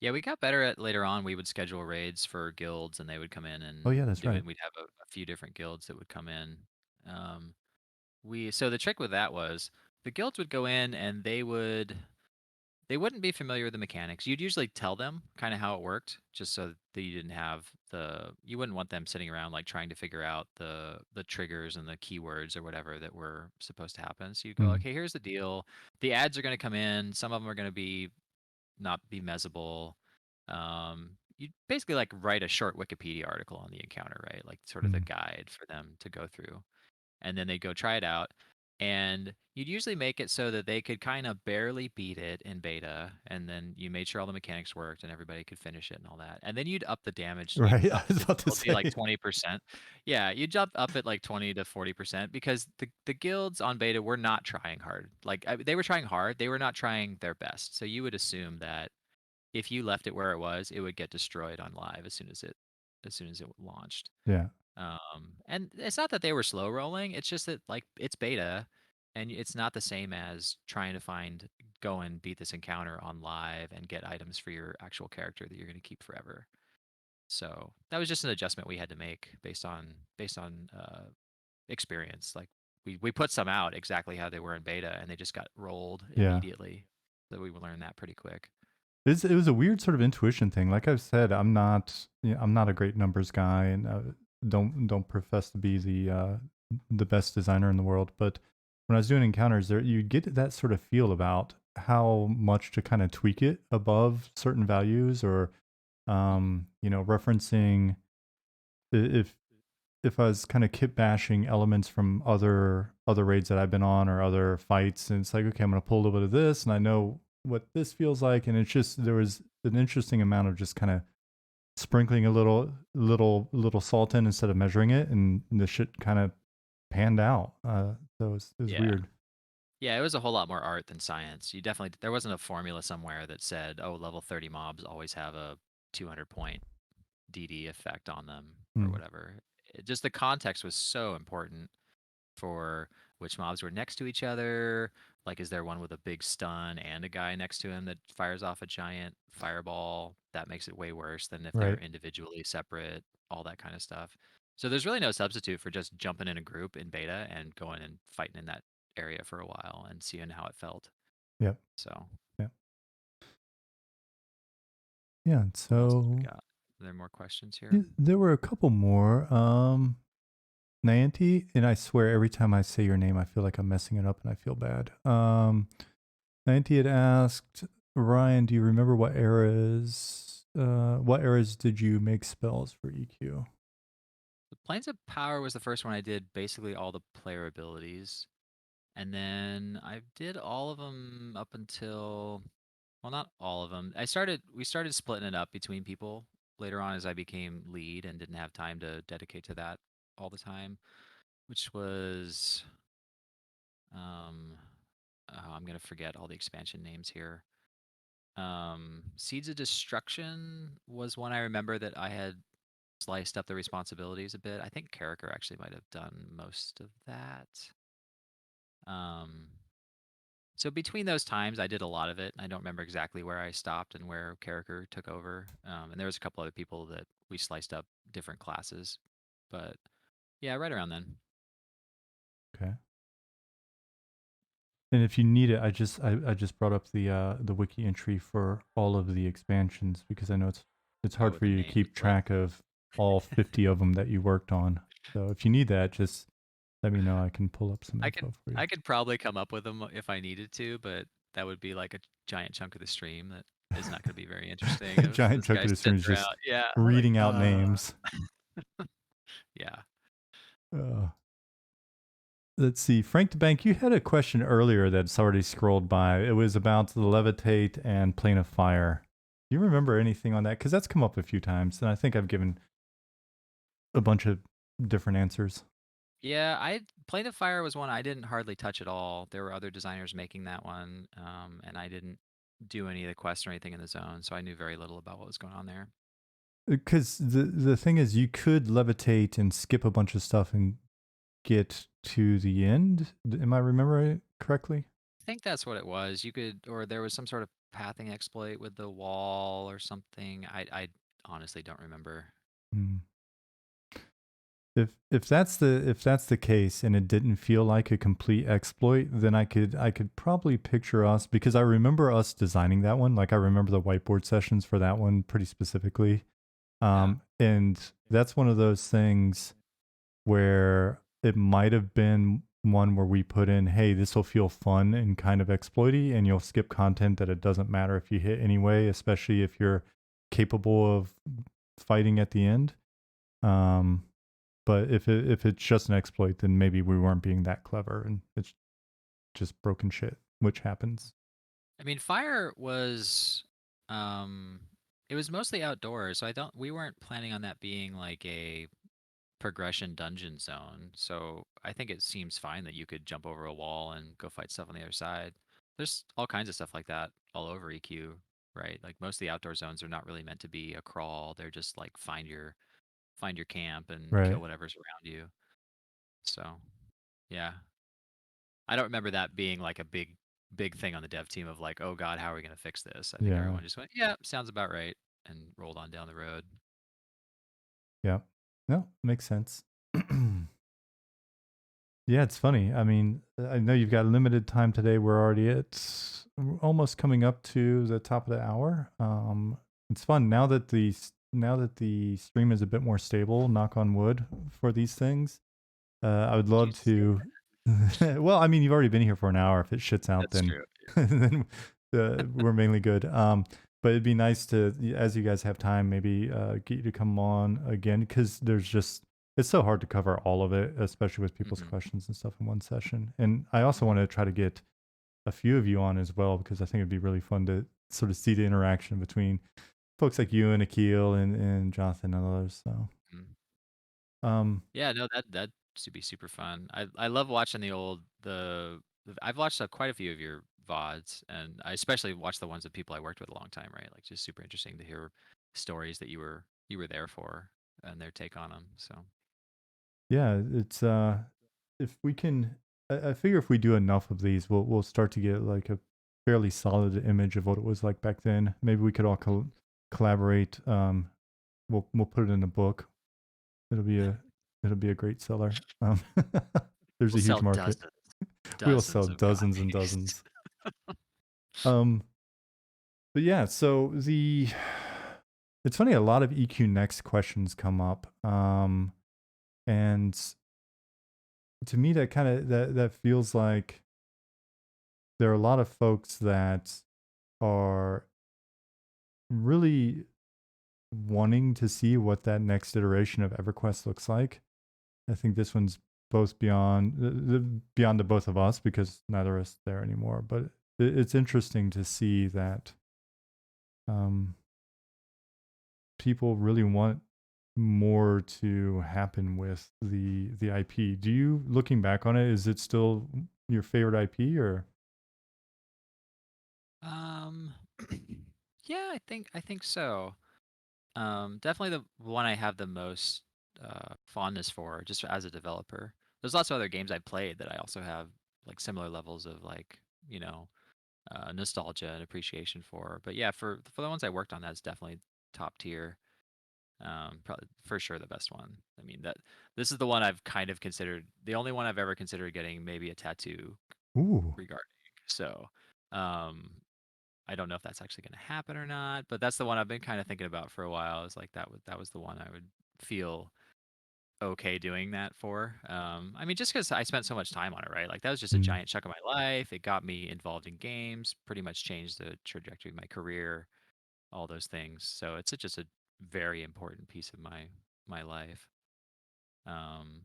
yeah, we got better at later on. We would schedule raids for guilds, and they would come in Oh, and yeah, that's do it. right. And we'd have a few different guilds that would come in. Um, so the trick with that was the guilds would go in and they wouldn't be familiar with the mechanics. You'd usually tell them kind of how it worked, just so that you didn't have you wouldn't want them sitting around like trying to figure out the triggers and the keywords or whatever that were supposed to happen. So you'd go, Mm. okay, here's the deal. The ads are going to come in. Some of them are going to be not be measurable. You basically like write a short Wikipedia article on the encounter, right? Like sort of the Mm. guide for them to go through, and then they'd go try it out. And you'd usually make it so that they could kind of barely beat it in beta, and then you made sure all the mechanics worked and everybody could finish it and all that. And then you'd up the damage, you'd Right. I up the was about to difficulty like say. 20%. Yeah, you'd jump up it like 20 to 40% because the guilds on beta were not trying hard. Like they were trying hard, they were not trying their best. So you would assume that if you left it where it was, it would get destroyed on live as soon as it launched. Yeah. And it's not that they were slow rolling. It's just that like it's beta, and it's not the same as trying to go and beat this encounter on live and get items for your actual character that you're going to keep forever. So that was just an adjustment we had to make based on experience. Like we put some out exactly how they were in beta, and they just got rolled Yeah. immediately. So we learned that pretty quick. It was a weird sort of intuition thing. Like I've said, I'm not a great numbers guy, and don't profess to be the best designer in the world. But when I was doing encounters, there you get that sort of feel about how much to kind of tweak it above certain values, or Mhm. referencing if I was kind of kit bashing elements from other raids that I've been on or other fights, and it's like, okay, I'm gonna pull a little bit of this, and I know what this feels like, and it's just there was an interesting amount of just kind of sprinkling a little salt in instead of measuring it, and the shit kind of panned out. So it was Yeah. weird. Yeah, it was a whole lot more art than science. You definitely there wasn't a formula somewhere that said, "Oh, level 30 mobs always have a 200 point DD effect on them," or Mm, whatever. Just the context was so important for which mobs were next to each other. Like, is there one with a big stun and a guy next to him that fires off a giant fireball? That makes it way worse than if they were right. individually separate, all that kind of stuff. So there's really no substitute for just jumping in a group in beta and going and fighting in that area for a while and seeing how it felt. Yep. So Yep. Yeah. what else we So got? Are there more questions here? there were a couple more. Nianty, and I swear every time I say your name, I feel like I'm messing it up, and I feel bad. Nianty had asked Ryan, "Do you remember what eras did you make spells for EQ?" The Planes of Power was the first one I did basically all the player abilities. And then I did all of them up until, well, not all of them. We started splitting it up between people later on as I became lead and didn't have time to dedicate to that all the time, which was, um, oh, I'm going to forget all the expansion names here. Seeds of Destruction was one I remember that I had sliced up the responsibilities a bit. I think Karraker actually might have done most of that. Um, So between those times, I did a lot of it. I don't remember exactly where I stopped and where character took over. And there was a couple other people that we sliced up different classes. But yeah, right around then. Okay. And if you need it, I just brought up the wiki entry for all of the expansions because I know it's it's hard Oh, for the you to names keep list. track of all 50 of them that you worked on. So if you need that, just let me know. I can pull up some I could info for you. I could probably come up with them if I needed to, but that would be like a giant chunk of the stream that is not going to be very interesting. Of Giant this chunk guy of the stream sitting is around, just yeah, like reading out names. yeah. Uh, let's see. Frank the Bank, you had a question earlier that's already scrolled by. It was about the levitate and plane of fire. Do you remember anything on that? Because that's come up a few times, and I think I've given a bunch of different answers. Yeah, I Plane of Fire was one I didn't hardly touch at all. There were other designers making that one, and I didn't do any of the quests or anything in the zone, so I knew very little about what was going on there. Because the thing is, you could levitate and skip a bunch of stuff and get to the end. Am I remembering it correctly? I think that's what it was. You could, or there was some sort of pathing exploit with the wall or something. I honestly don't remember. Hmm. If that's the case and it didn't feel like a complete exploit, then I could probably picture us, because I remember us designing that one. Like I remember the whiteboard sessions for that one pretty specifically. Yeah. And that's one of those things where it might have been one where we put in, hey, this will feel fun and kind of exploity, and you'll skip content that it doesn't matter if you hit anyway, especially if you're capable of fighting at the end. Um, but if it's just an exploit, then maybe we weren't being that clever, and it's just broken shit, which happens. I mean, fire was, um, it was mostly outdoors, so we weren't planning on that being like a progression dungeon zone. So I think it seems fine that you could jump over a wall and go fight stuff on the other side. There's all kinds of stuff like that all over EQ, right? Like most of the outdoor zones are not really meant to be a crawl. They're just like find your camp and Right. kill whatever's around you. So, yeah. I don't remember that being like a big thing on the dev team of like, "Oh god, how are we going to fix this?" I think Yeah. everyone just went, "Yeah, sounds about right," and rolled on down the road. Yeah. No, makes sense. Yeah, it's funny. I mean, I know you've got limited time today. We're already at almost coming up to the top of the hour. It's fun now that now that the stream is a bit more stable. Knock on wood for these things. I would love Jesus. to. Well, I mean, you've already been here for an hour. If it shits out, That's then true. then we're mainly good. But it'd be nice to, as you guys have time, maybe get you to come on again, because there's just it's so hard to cover all of it, especially with people's Mhm. questions and stuff in one session. And I also want Mhm. to try to get a few of you on as well, because I think it'd be really fun to sort of see the interaction between folks like you and Akil and Jonathan and others. So, Mhm. um, Yeah, no, that should be super fun. I love watching I've watched quite a few of your VODs, and I especially watch the ones of people I worked with a long time, right? Like just super interesting to hear stories that you were there for and their take on them. So, yeah, it's if we can, I figure if we do enough of these, we'll start to get like a fairly solid image of what it was like back then. Maybe we could all collaborate. We'll put it in a book. It'll be a it'll be a great seller. There's we'll a huge sell market. dozens, We'll sell dozens of dozens and copies. dozens. Um, but yeah, so the it's funny. A lot of EQ Next questions come up, and to me, that kind of that feels like there are a lot of folks that are really wanting to see what that next iteration of EverQuest looks like. I think this one's both beyond beyond the both of us, because neither of us there anymore. But it's interesting to see that um, people really want more to happen with the IP. Do you, looking back on it, is it still your favorite IP or? Um, yeah, I think so. Definitely the one I have the most fondness for, just as a developer. There's lots of other games I played that I also have like similar levels of like nostalgia and appreciation for. But yeah, for the ones I worked on, that's definitely top tier. Probably for sure the best one. I mean that this is the one I've kind of considered, the only one I've ever considered getting maybe a tattoo Ooh, regarding. So, um, I don't know if that's actually going to happen or not, but that's the one I've been kind of thinking about for a while. Is like that was the one I would feel okay doing that for. I mean, just because I spent so much time on it, right? Like that was just a Mm. giant chunk of my life. It got me involved in games, pretty much changed the trajectory of my career, all those things. So it's just a very important piece of my life. Um,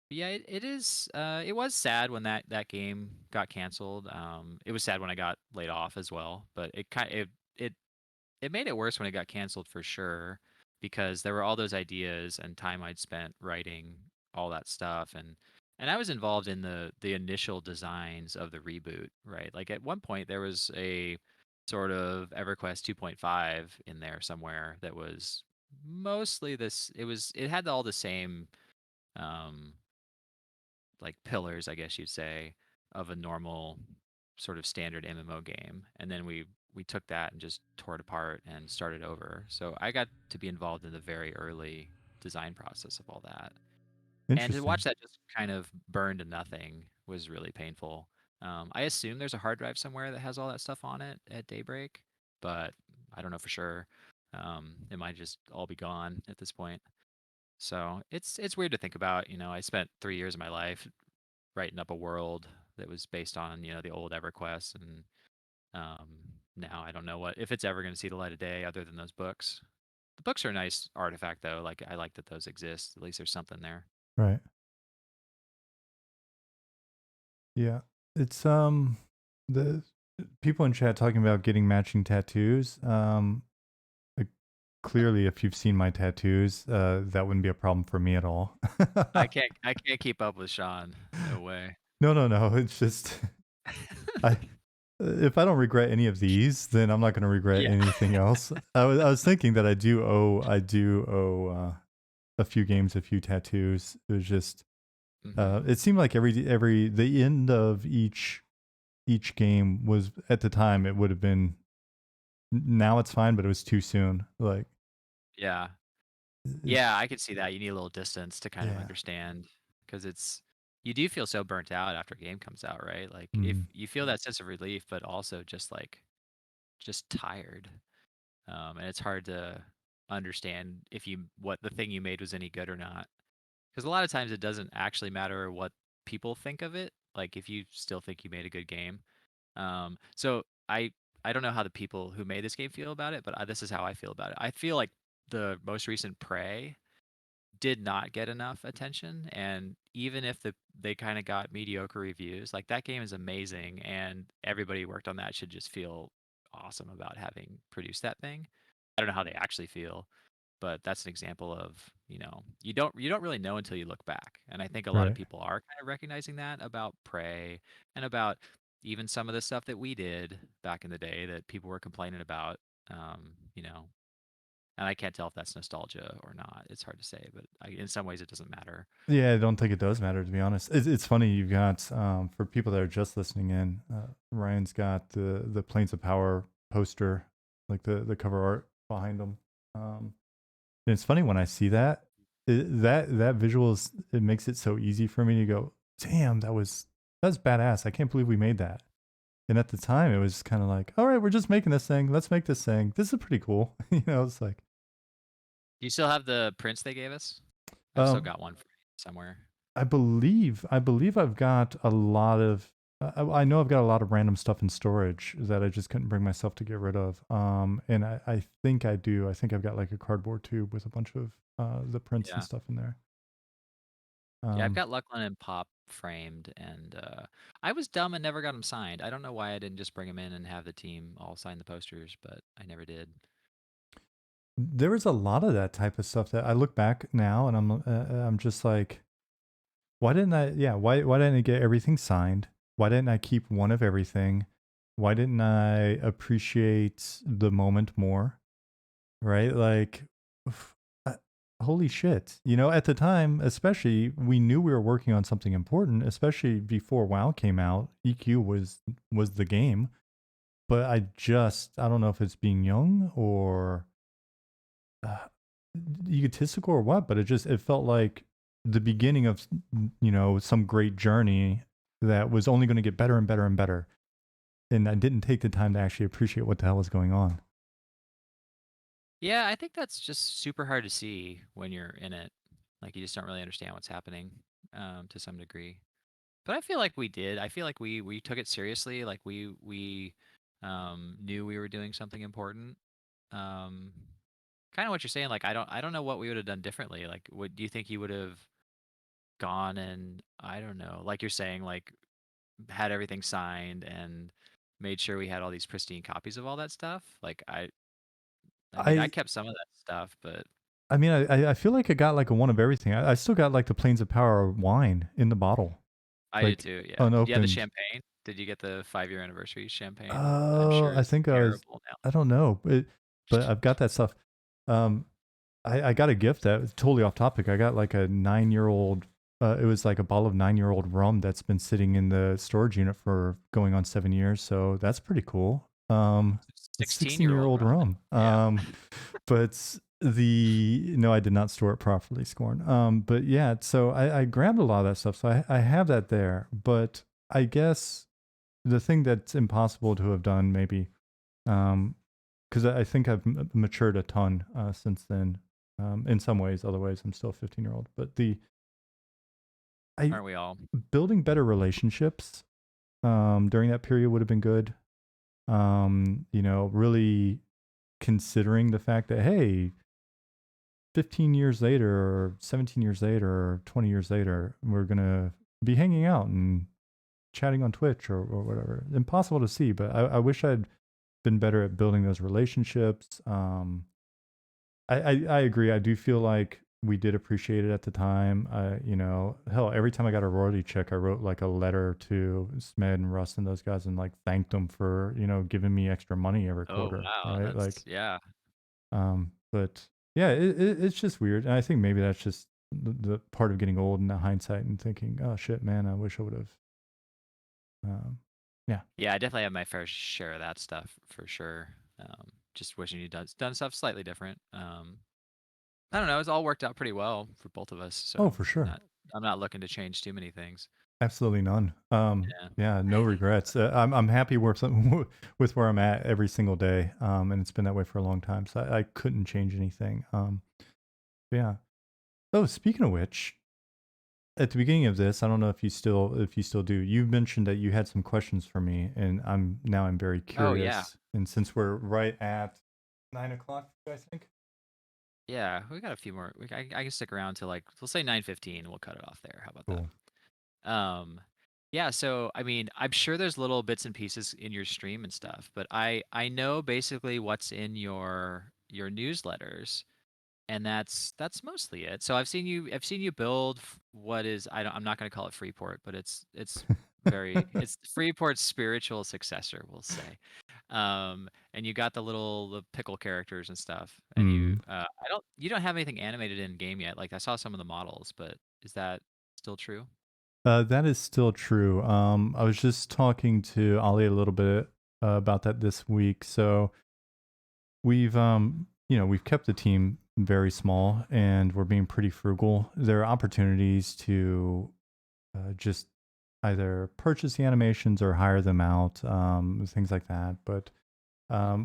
but yeah, it is. It was sad when that game got canceled. It was sad when I got laid off as well. But it it made it worse when it got canceled for sure, because there were all those ideas and time I'd spent writing all that stuff, and I was involved in the initial designs of the reboot, right? Like at one point there was a sort of EverQuest 2.5 in there somewhere that was mostly this. It had all the same um like pillars, I guess you'd say, of a normal sort of standard MMO game. And then we took that and just tore it apart and started over. So I got to be involved in the very early design process of all that. And to Interesting. watch that just kind of burn to nothing was really painful. I assume there's a hard drive somewhere that has all that stuff on it at Daybreak, but I don't know for sure. It might just all be gone at this point. So it's weird to think about. You know, I spent 3 years of my life writing up a world that was based on the old EverQuest, and um, now I don't know what if it's ever going to see the light of day other than those books. The books are a nice artifact though. Like I like that those exist. At least there's something there. Right. Yeah. It's the people in chat talking about getting matching tattoos. Like, clearly if you've seen my tattoos, that wouldn't be a problem for me at all. I can't keep up with Sean. No way. No, no, no. It's just I if I don't regret any of these, then I'm not going to regret Yeah. anything else. I was thinking that I do owe a few games, a few tattoos. It was just Hmm. it seemed like every the end of each game was at the time it would have been now it's fine, but it was too soon. Like Yeah. Yeah, it's I could see that. You need a little distance to kind of yeah. understand, because you do feel so burnt out after a game comes out, right? Like if Mm, you feel that sense of relief, but also just tired. And it's hard to understand if you what the thing you made was any good or not. Because a lot of times it doesn't actually matter what people think of it. Like if you still think you made a good game. So I don't know how the people who made this game feel about it, but this is how I feel about it. I feel like the most recent Prey did not get enough attention, and even if they kind of got mediocre reviews, like that game is amazing, and everybody who worked on that should just feel awesome about having produced that thing. I don't know how they actually feel, but that's an example of, you don't really know until you look back. And I think a lot of right. people are kind of recognizing that about Prey and about even some of the stuff that we did back in the day that people were complaining about. Um, you know, and I can't tell if that's nostalgia or not. It's hard to say, but in some ways it doesn't matter. Yeah, I don't think it does matter to be honest. It's funny you've got for people that are just listening in, Ryan's got the Planes of Power poster, like the cover art behind him. Um, and it's funny when I see that that visual is, it makes it so easy for me to go, damn, that's badass. I can't believe we made that. And at the time, it was kind of like, all right, we're just making this thing. Let's make this thing. This is pretty cool. It's like, Do you still have the prints they gave us? I've still um, got one somewhere. I believe I've got a lot of. I know I've got a lot of random stuff in storage that I just couldn't bring myself to get rid of. And I think I do. I think I've got like a cardboard tube with a bunch of the prints and Yeah. stuff in there. Yeah, I've Um, got Lucklin and Pop framed, and I was dumb and never got them signed. I don't know why I didn't just bring them in and have the team all sign the posters, but I never did. there was a lot of that type of stuff that I look back now and I'm just like, why didn't I? Yeah, why didn't I get everything signed? Why didn't I keep one of everything? Why didn't I appreciate the moment more? Right? Like, oof, uh, holy shit! At the time, especially, we knew we were working on something important. Especially before WoW came out, EQ was the game. But I don't know if it's being young or uh, egotistical or what, but it felt like the beginning of some great journey that was only going to get better and better and better. and I didn't take the time to actually appreciate what the hell was going on. Yeah, I think that's just super hard to see when you're in it. Like you just don't really understand what's happening to some degree. But I feel like we did. I feel like we took it seriously. Like we knew we were doing something important. Um, kind of what you're saying. Like I don't know what we would have done differently. Like, would do you think you would have gone and I don't know, like you're saying, like had everything signed and made sure we had all these pristine copies of all that stuff? Like I mean, I I kept some of that stuff, but I mean, I feel like I got like a one of everything. I still got like the Plains of Power wine in the bottle, I did like too. Yeah. Did you have the unopened. champagne? Did you get the 5-year anniversary champagne that I'm Oh, sure I is think terrible now? I don't know, but I've got that stuff. Um, I got a gift that was totally off topic. I got like a 9-year old. It was like a bottle of 9-year old rum that's been sitting in the storage unit for going on 7 years. So that's pretty cool. It's 16-year 16-year-old old rum. rum. Yeah. But the no, I did not store it properly, Scorn. But yeah, so I grabbed a lot of that stuff. So I have that there. But I guess the thing that's impossible to have done, maybe, because I think I've matured a ton since then. In some ways, other ways, I'm still a 15-year-old. But I Aren't we all? building better relationships during that period would have been good. Really considering the fact that, hey, 15 years later or 17 years later or 20 years later, we're going to be hanging out and chatting on Twitch or whatever. Impossible to see, but I wish I'd been better at building those relationships. I agree. I do feel like we did appreciate it at the time. Hell, every time I got a royalty check, I wrote like a letter to Smed and Russ and those guys and like thanked them for, giving me extra money every Oh, quarter. wow. Right. That's yeah. But yeah, it's just weird. And I think maybe that's just the part of getting old and the hindsight and thinking, oh shit, man, I wish I would have. Yeah. Yeah, I definitely have my fair share of that stuff for sure. Just wishing you'd done stuff slightly different. I don't know. It's all worked out pretty well for both of us, Oh, so for sure. I'm not looking to change too many things. Absolutely none. Yeah. Yeah, no regrets. I'm happy with with where I'm at every single day. And it's been that way for a long time. So I couldn't change anything. Yeah. Oh, speaking of which, at the beginning of this, I don't know if you still do. You mentioned that you had some questions for me, and I'm very Oh yeah. curious. And since we're right at 9 o'clock, I think. Yeah, we got a few more. I can stick around to like let's say 9:15. We'll cut it off there. How about Cool. that? Yeah. So I mean, I'm sure there's little bits and pieces in your stream and stuff, but I know basically what's in your newsletters, and that's mostly it. So I've seen you build what is I'm not going to call it Freeport, but it's Freeport's spiritual successor, we'll say. And you got the pickle characters and stuff, and Hmm. you don't have anything animated in game yet. Like I saw some of the models, but is that still true? That is still true. I was just talking to Ali a little bit about that this week. So we've kept the team very small and we're being pretty frugal. There are opportunities to just either purchase the animations or hire them out, things like that. But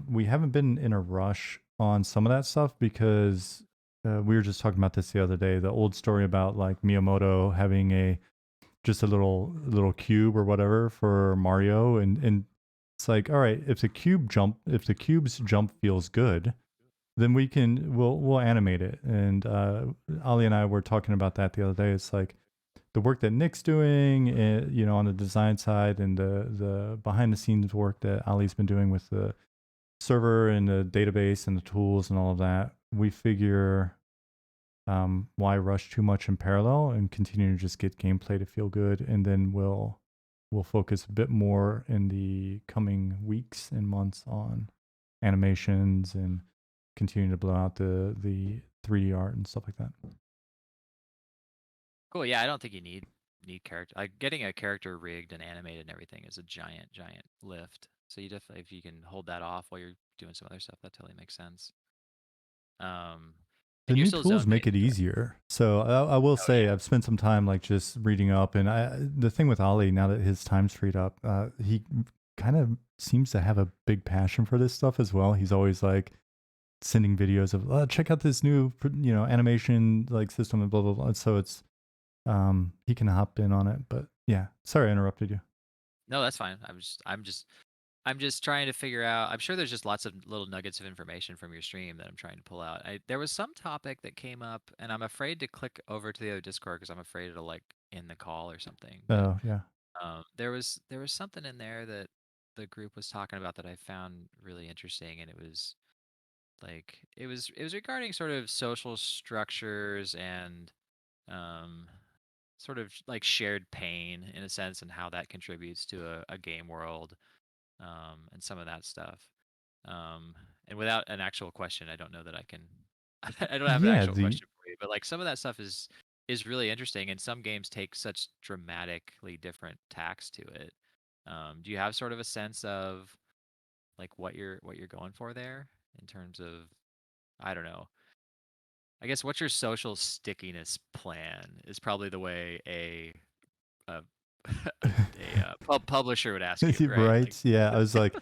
we haven't been in a rush on some of that stuff because we were just talking about this the other day. The old story about like Miyamoto having just a little cube or whatever for Mario, and it's like, all right, if the cube's jump feels good, then we'll animate it. And Ali and I were talking about that the other day. It's like the work that Nick's doing, on the design side, and the behind the scenes work that Ali's been doing with the server and the database and the tools and all of that. We figure, why rush too much in parallel and continue to just get gameplay to feel good, and then we'll focus a bit more in the coming weeks and months on animations and continue to blow out the 3D art and stuff like that. Cool. Yeah, I don't think you need character. Like getting a character rigged and animated and everything is a giant lift. So you definitely, if you can hold that off while you're doing some other stuff, that totally makes sense. Um, The and you're new still tools zone make based, it correct? easier. So I will Oh say yeah. I've spent some time like just reading up, and the thing with Ali now that his time's freed up, he kind of seems to have a big passion for this stuff as well. He's always like sending videos of, check out this new, animation like system and blah blah blah. So it's he can hop in on it. But yeah, sorry I interrupted you. No, that's fine. I'm just trying to figure out. I'm sure there's just lots of little nuggets of information from your stream that I'm trying to pull out. There was some topic that came up, and I'm afraid to click over to the other Discord because I'm afraid it'll like end the call or something. But Oh yeah. there was something in there that the group was talking about that I found really interesting, and it was like it was regarding sort of social structures and um, sort of like shared pain in a sense, and how that contributes to a game world, and some of that stuff. Um, and without an actual question, I don't know that I can. I don't have an Yeah, actual the question for you, but like some of that stuff is really interesting, and some games take such dramatically different tacks to it. Do you have sort of a sense of like what you're going for there in terms of, I don't know. I guess what's your social stickiness plan is probably the way a publisher would ask you, right? Like, right. Yeah, I was like,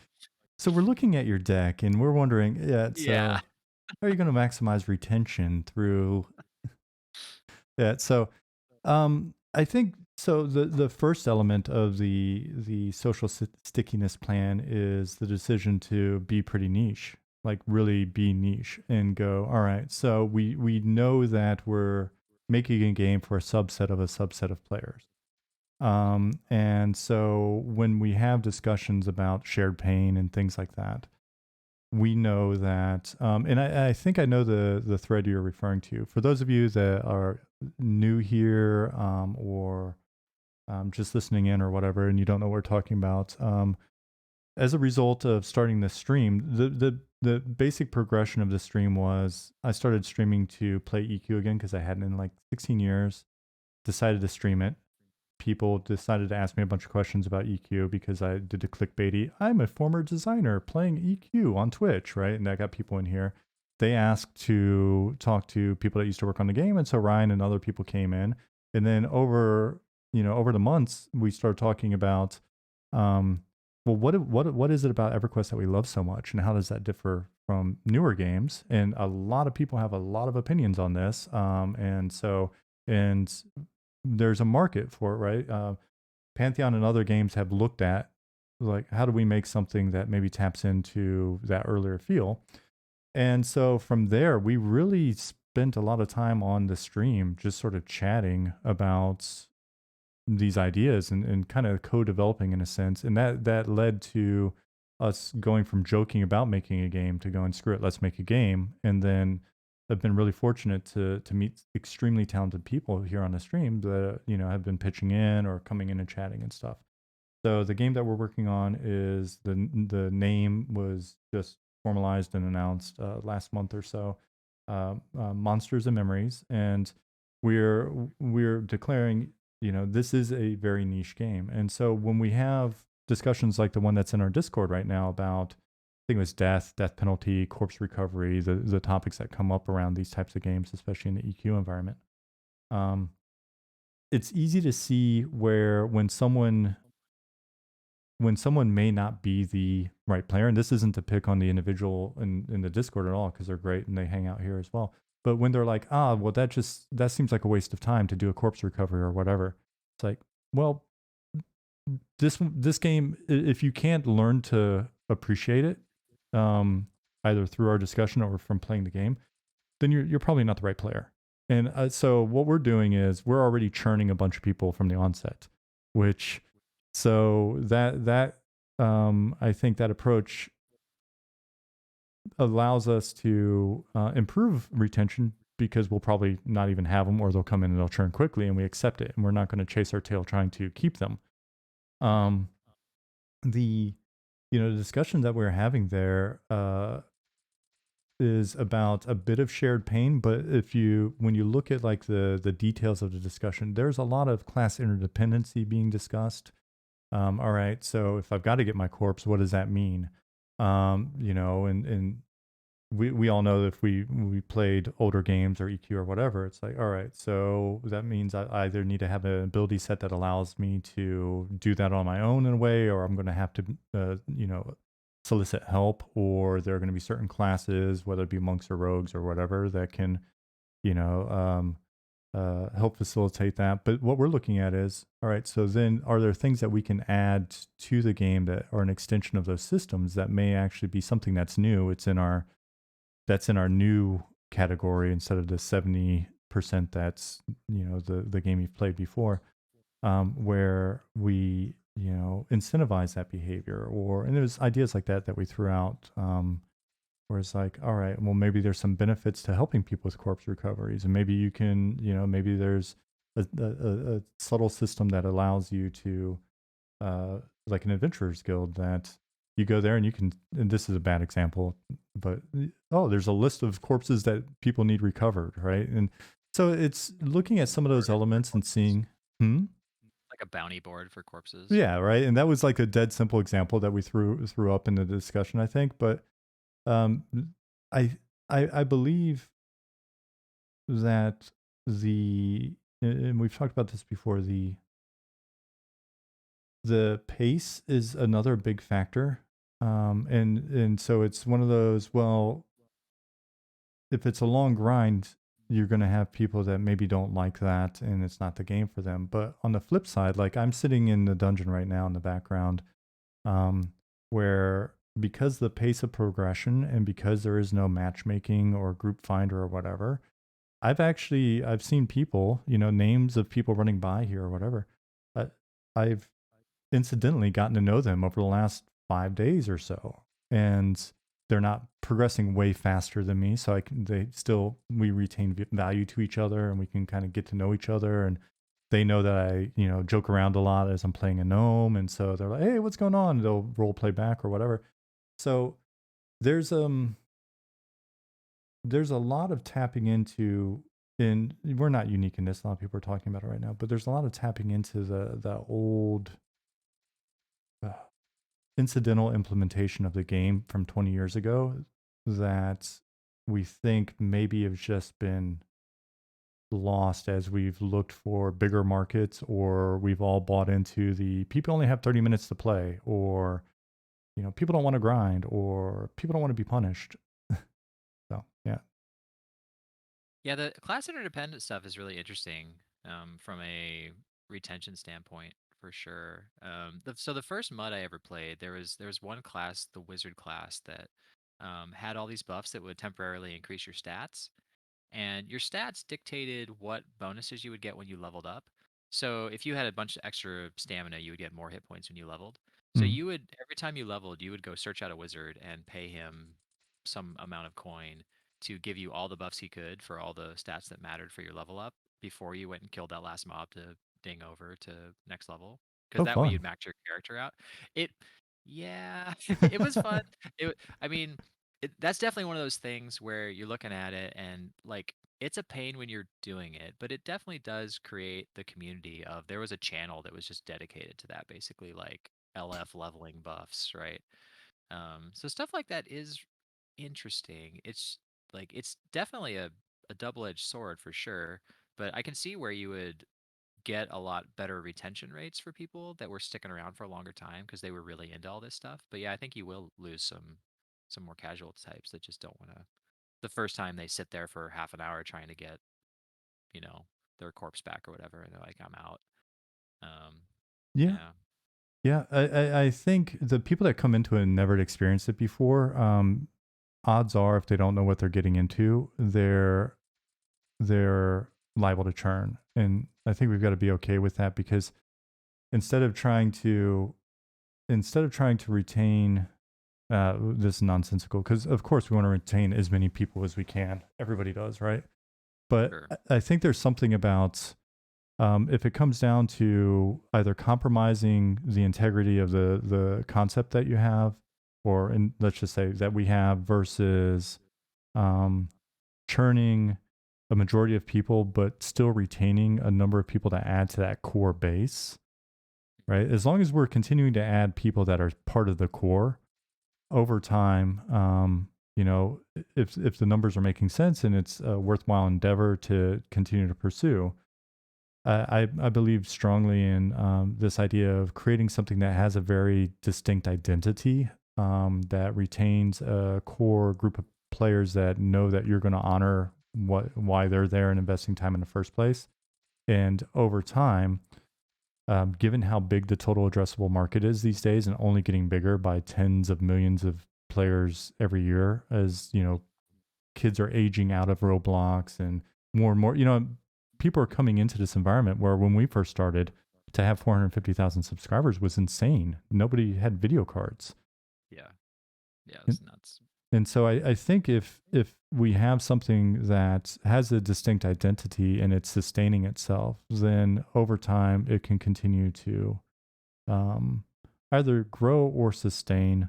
so we're looking at your deck and we're wondering, yeah, yeah. so how are you going to maximize retention through yeah, so I think so the first element of the social stickiness plan is the decision to be pretty niche, like really be niche and go, all right, so we know that we're making a game for a subset of players. And so when we have discussions about shared pain and things like that, we know that, and I think I know the thread you're referring to. For those of you that are new here, or just listening in or whatever, and you don't know what we're talking about, as a result of starting this stream, the basic progression of the stream was I started streaming to play EQ again because I hadn't in like 16 years. Decided to stream it. People decided to ask me a bunch of questions about EQ because I did a clickbaity, I'm a former designer playing EQ on Twitch, right? And that got people in here. They asked to talk to people that used to work on the game. And so Ryan and other people came in. And then over the months, we started talking about, well, what is it about EverQuest that we love so much? And how does that differ from newer games? And a lot of people have a lot of opinions on this. And there's a market for it, right? Pantheon and other games have looked at like how do we make something that maybe taps into that earlier feel. And so from there, we really spent a lot of time on the stream just sort of chatting about these ideas and kind of co-developing in a sense. And that led to us going from joking about making a game to going, screw it, let's make a game. And then I've been really fortunate to meet extremely talented people here on the stream that have been pitching in or coming in and chatting and stuff. So the game that we're working on is the name was just formalized and announced last month or so, Monsters and Memories, and we're declaring this is a very niche game. And so when we have discussions like the one that's in our Discord right now about, I think it was death penalty, corpse recovery, the topics that come up around these types of games, especially in the EQ environment. Um, it's easy to see where when someone may not be the right player, and this isn't to pick on the individual in the Discord at all, because they're great and they hang out here as well. But when they're like, well, that seems like a waste of time to do a corpse recovery or whatever. It's like, well, this game, if you can't learn to appreciate it, either through our discussion or from playing the game, then you're probably not the right player. And so what we're doing is we're already churning a bunch of people from the onset, which so that I think that approach allows us to improve retention because we'll probably not even have them, or they'll come in and they'll churn quickly, and we accept it, and we're not going to chase our tail trying to keep them. Um, the the discussion that we're having there is about a bit of shared pain, but when you look at like the details of the discussion, there's a lot of class interdependency being discussed. All right, so if I've got to get my corpse, what does that mean? And we all know if we played older games or EQ or whatever, it's like, all right, so that means I either need to have an ability set that allows me to do that on my own in a way, or I'm going to have to, solicit help, or there are going to be certain classes, whether it be monks or rogues or whatever, that can, you know, help facilitate that. But what we're looking at is, all right, so then are there things that we can add to the game that are an extension of those systems that may actually be something that's new? That's in our new category instead of the 70% that's, the game you've played before, where we, incentivize that behavior. And there's ideas like that we threw out, where it's like, all right, well, maybe there's some benefits to helping people with corpse recoveries, and maybe you can, maybe there's a subtle system that allows you to, like an adventurers guild, that you go there and you can, and this is a bad example, but oh, there's a list of corpses that people need recovered, right? And so it's looking at some of those Board for elements and corpses. seeing, hmm, Like a bounty board for corpses. yeah, right. And that was like a dead simple example that we threw up in the discussion, I think. But um, I I believe that and we've talked about this before, the pace is another big factor. And so it's one of those, well, if it's a long grind, you're going to have people that maybe don't like that and it's not the game for them. But on the flip side, like I'm sitting in the dungeon right now in the background, where because the pace of progression and because there is no matchmaking or group finder or whatever, I've seen people, names of people running by here or whatever. Uh, I've incidentally gotten to know them over the last 5 days or so, and they're not progressing way faster than me. So we retain value to each other, and we can kind of get to know each other. And they know that I, joke around a lot as I'm playing a gnome. And so they're like, hey, what's going on? They'll role play back or whatever. So there's, there's a lot of tapping into, and we're not unique in this. A lot of people are talking about it right now, but there's a lot of tapping into the old, uh, incidental implementation of the game from 20 years ago that we think maybe have just been lost as we've looked for bigger markets, or we've all bought into the people only have 30 minutes to play, or people don't want to grind, or people don't want to be punished. So yeah. Yeah, the class interdependent stuff is really interesting from a retention standpoint for sure. So the first mud I ever played, there was one class, the wizard class, that had all these buffs that would temporarily increase your stats, and your stats dictated what bonuses you would get when you leveled up. So if you had a bunch of extra stamina, you would get more hit points when you leveled. So Mm. you would, every time you leveled, you would go search out a wizard and pay him some amount of coin to give you all the buffs he could for all the stats that mattered for your level up before you went and killed that last mob to ding over to next level. Because Oh, that way fun. you'd max your character out. It, yeah, it was fun. I mean, that's definitely one of those things where you're looking at it and like it's a pain when you're doing it, but it definitely does create the community of, there was a channel that was just dedicated to that, basically like LF leveling buffs, right? So stuff like that is interesting. It's like it's definitely a double-edged sword for sure, but I can see where you would get a lot better retention rates for people that were sticking around for a longer time because they were really into all this stuff. But yeah, I think you will lose some more casual types that just don't want to, the first time they sit there for half an hour trying to get, you know, their corpse back or whatever, and they're like, I'm out. Um, Yeah. yeah, Yeah. I think the people that come into it and never experienced it before, odds are, if they don't know what they're getting into, they're liable to churn. And I think we've got to be okay with that, because instead of trying to retain, this is nonsensical, because of course we want to retain as many people as we can. Everybody does, right? But sure. I think there's something about, if it comes down to either compromising the integrity of the concept that you have, or let's just say that we have, versus, um, churning a majority of people, but still retaining a number of people to add to that core base, right? As long as we're continuing to add people that are part of the core over time, you know, if the numbers are making sense and it's a worthwhile endeavor to continue to pursue. I believe strongly in this idea of creating something that has a very distinct identity, that retains a core group of players that know that you're going to honor why they're there and investing time in the first place. And over time, given how big the total addressable market is these days and only getting bigger by tens of millions of players every year, as you know, kids are aging out of Roblox and more, you know, people are coming into this environment where when we first started, to have 450,000 subscribers was insane. Nobody had video cards. Yeah. Yeah, And, it's nuts. and so I think if we have something that has a distinct identity and it's sustaining itself, then over time it can continue to um, either grow or sustain.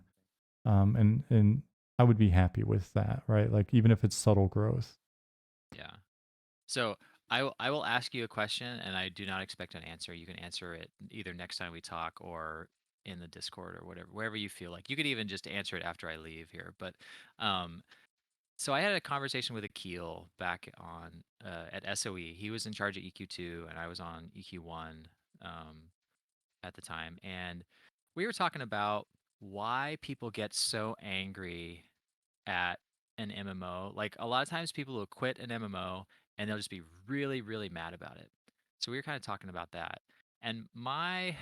And I would be happy with that, right? Like even if it's subtle growth. Yeah. So I will ask you a question, and I do not expect an answer. You can answer it either next time we talk or in the Discord or whatever, wherever you feel like. You could even just answer it after I leave here. But um, so I had a conversation with Akil back on at SOE. He was in charge of EQ2, and I was on EQ1 at the time, and we were talking about why people get so angry at an MMO. Like a lot of times people will quit an MMO and they'll just be really, really mad about it. So we were kind of talking about that. And my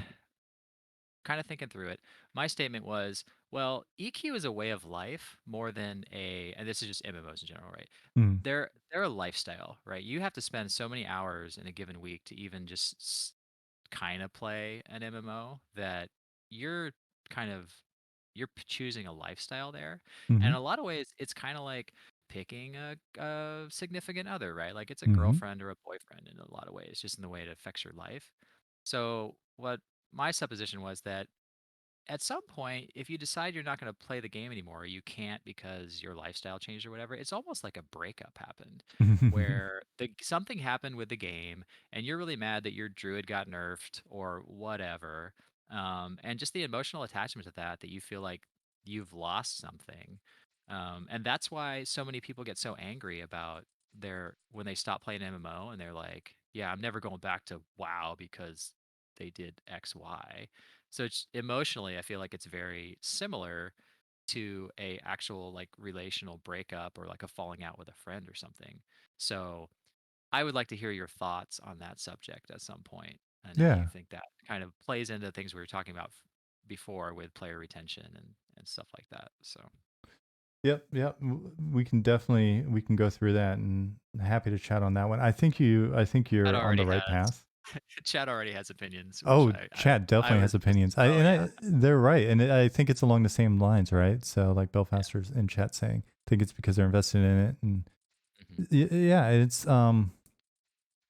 kind of thinking through it, my statement was, well, EQ is a way of life more than and this is just MMOs in general, right? Mm. They're a lifestyle, right? You have to spend so many hours in a given week to even just kind of play an MMO that you're kind of choosing a lifestyle there. And Hmm. in a lot of ways, it's kind of like picking a significant other, right? Like it's a Hmm. girlfriend or a boyfriend in a lot of ways, just in the way it affects your life. So what my supposition was that at some point, if you decide you're not going to play the game anymore, you can't because your lifestyle changed or whatever. It's almost like a breakup happened, where something happened with the game, and you're really mad that your druid got nerfed or whatever, and just the emotional attachment to that you feel like you've lost something, and that's why so many people get so angry about their when they stop playing MMO and they're like, "Yeah, I'm never going back to WoW because they did X, Y." So it's emotionally, I feel like it's very similar to a actual like relational breakup or like a falling out with a friend or something. So I would like to hear your thoughts on that subject at some point and how you Yeah. think that kind of plays into things we were talking about before with player retention and stuff like that. So Yep, yep. We can go through that and happy to chat on that one. I think Chad you're on the already right has path. Chad already has opinions, which Oh, chat I definitely was has just opinions. oh yeah. They're right, and I think it's along the same lines, right? So like Yeah. Belfaster's in chat saying, I think it's because they're invested in it, and Hmm. yeah,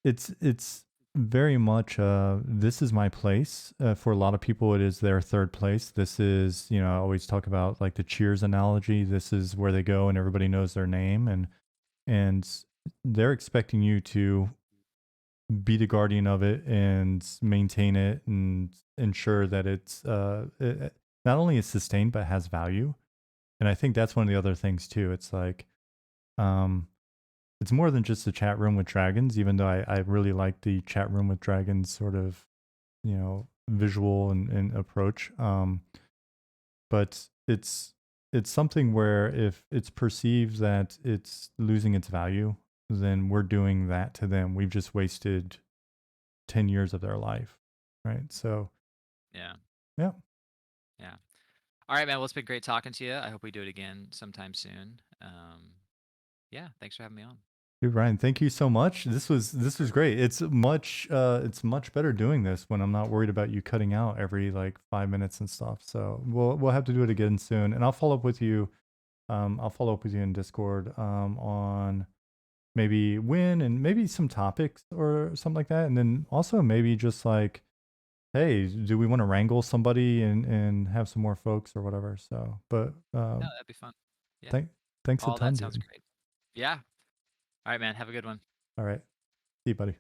it's very much this is my place. For a lot of people, it is their third place. This is, you know, I always talk about like the Cheers analogy. This is where they go and everybody knows their name, and they're expecting you to be the guardian of it and maintain it and ensure that it not only is sustained but has value. And I think that's one of the other things too. It's like um, it's more than just a chat room with dragons, even though I really like the chat room with dragons sort of, you know, visual and approach. But it's something where if it's perceived that it's losing its value, then we're doing that to them. We've just wasted 10 years of their life. Right. So, Yeah. yeah. Yeah. All right, man. Well, it's been great talking to you. I hope we do it again sometime soon. Yeah, thanks for having me on. Dude, Ryan, thank you so much. This was Sure. great. It's much better doing this when I'm not worried about you cutting out every like 5 minutes and stuff. So we'll have to do it again soon. And I'll follow up with you. I'll follow up with you in Discord on maybe when and maybe some topics or something like that. And then also maybe just like, hey, do we want to wrangle somebody and have some more folks or whatever? So, but No, that'd be fun. Yeah. thank thanks a All that ton, sounds dude. great. Yeah. All right, man. Have a good one. All right. See you, buddy.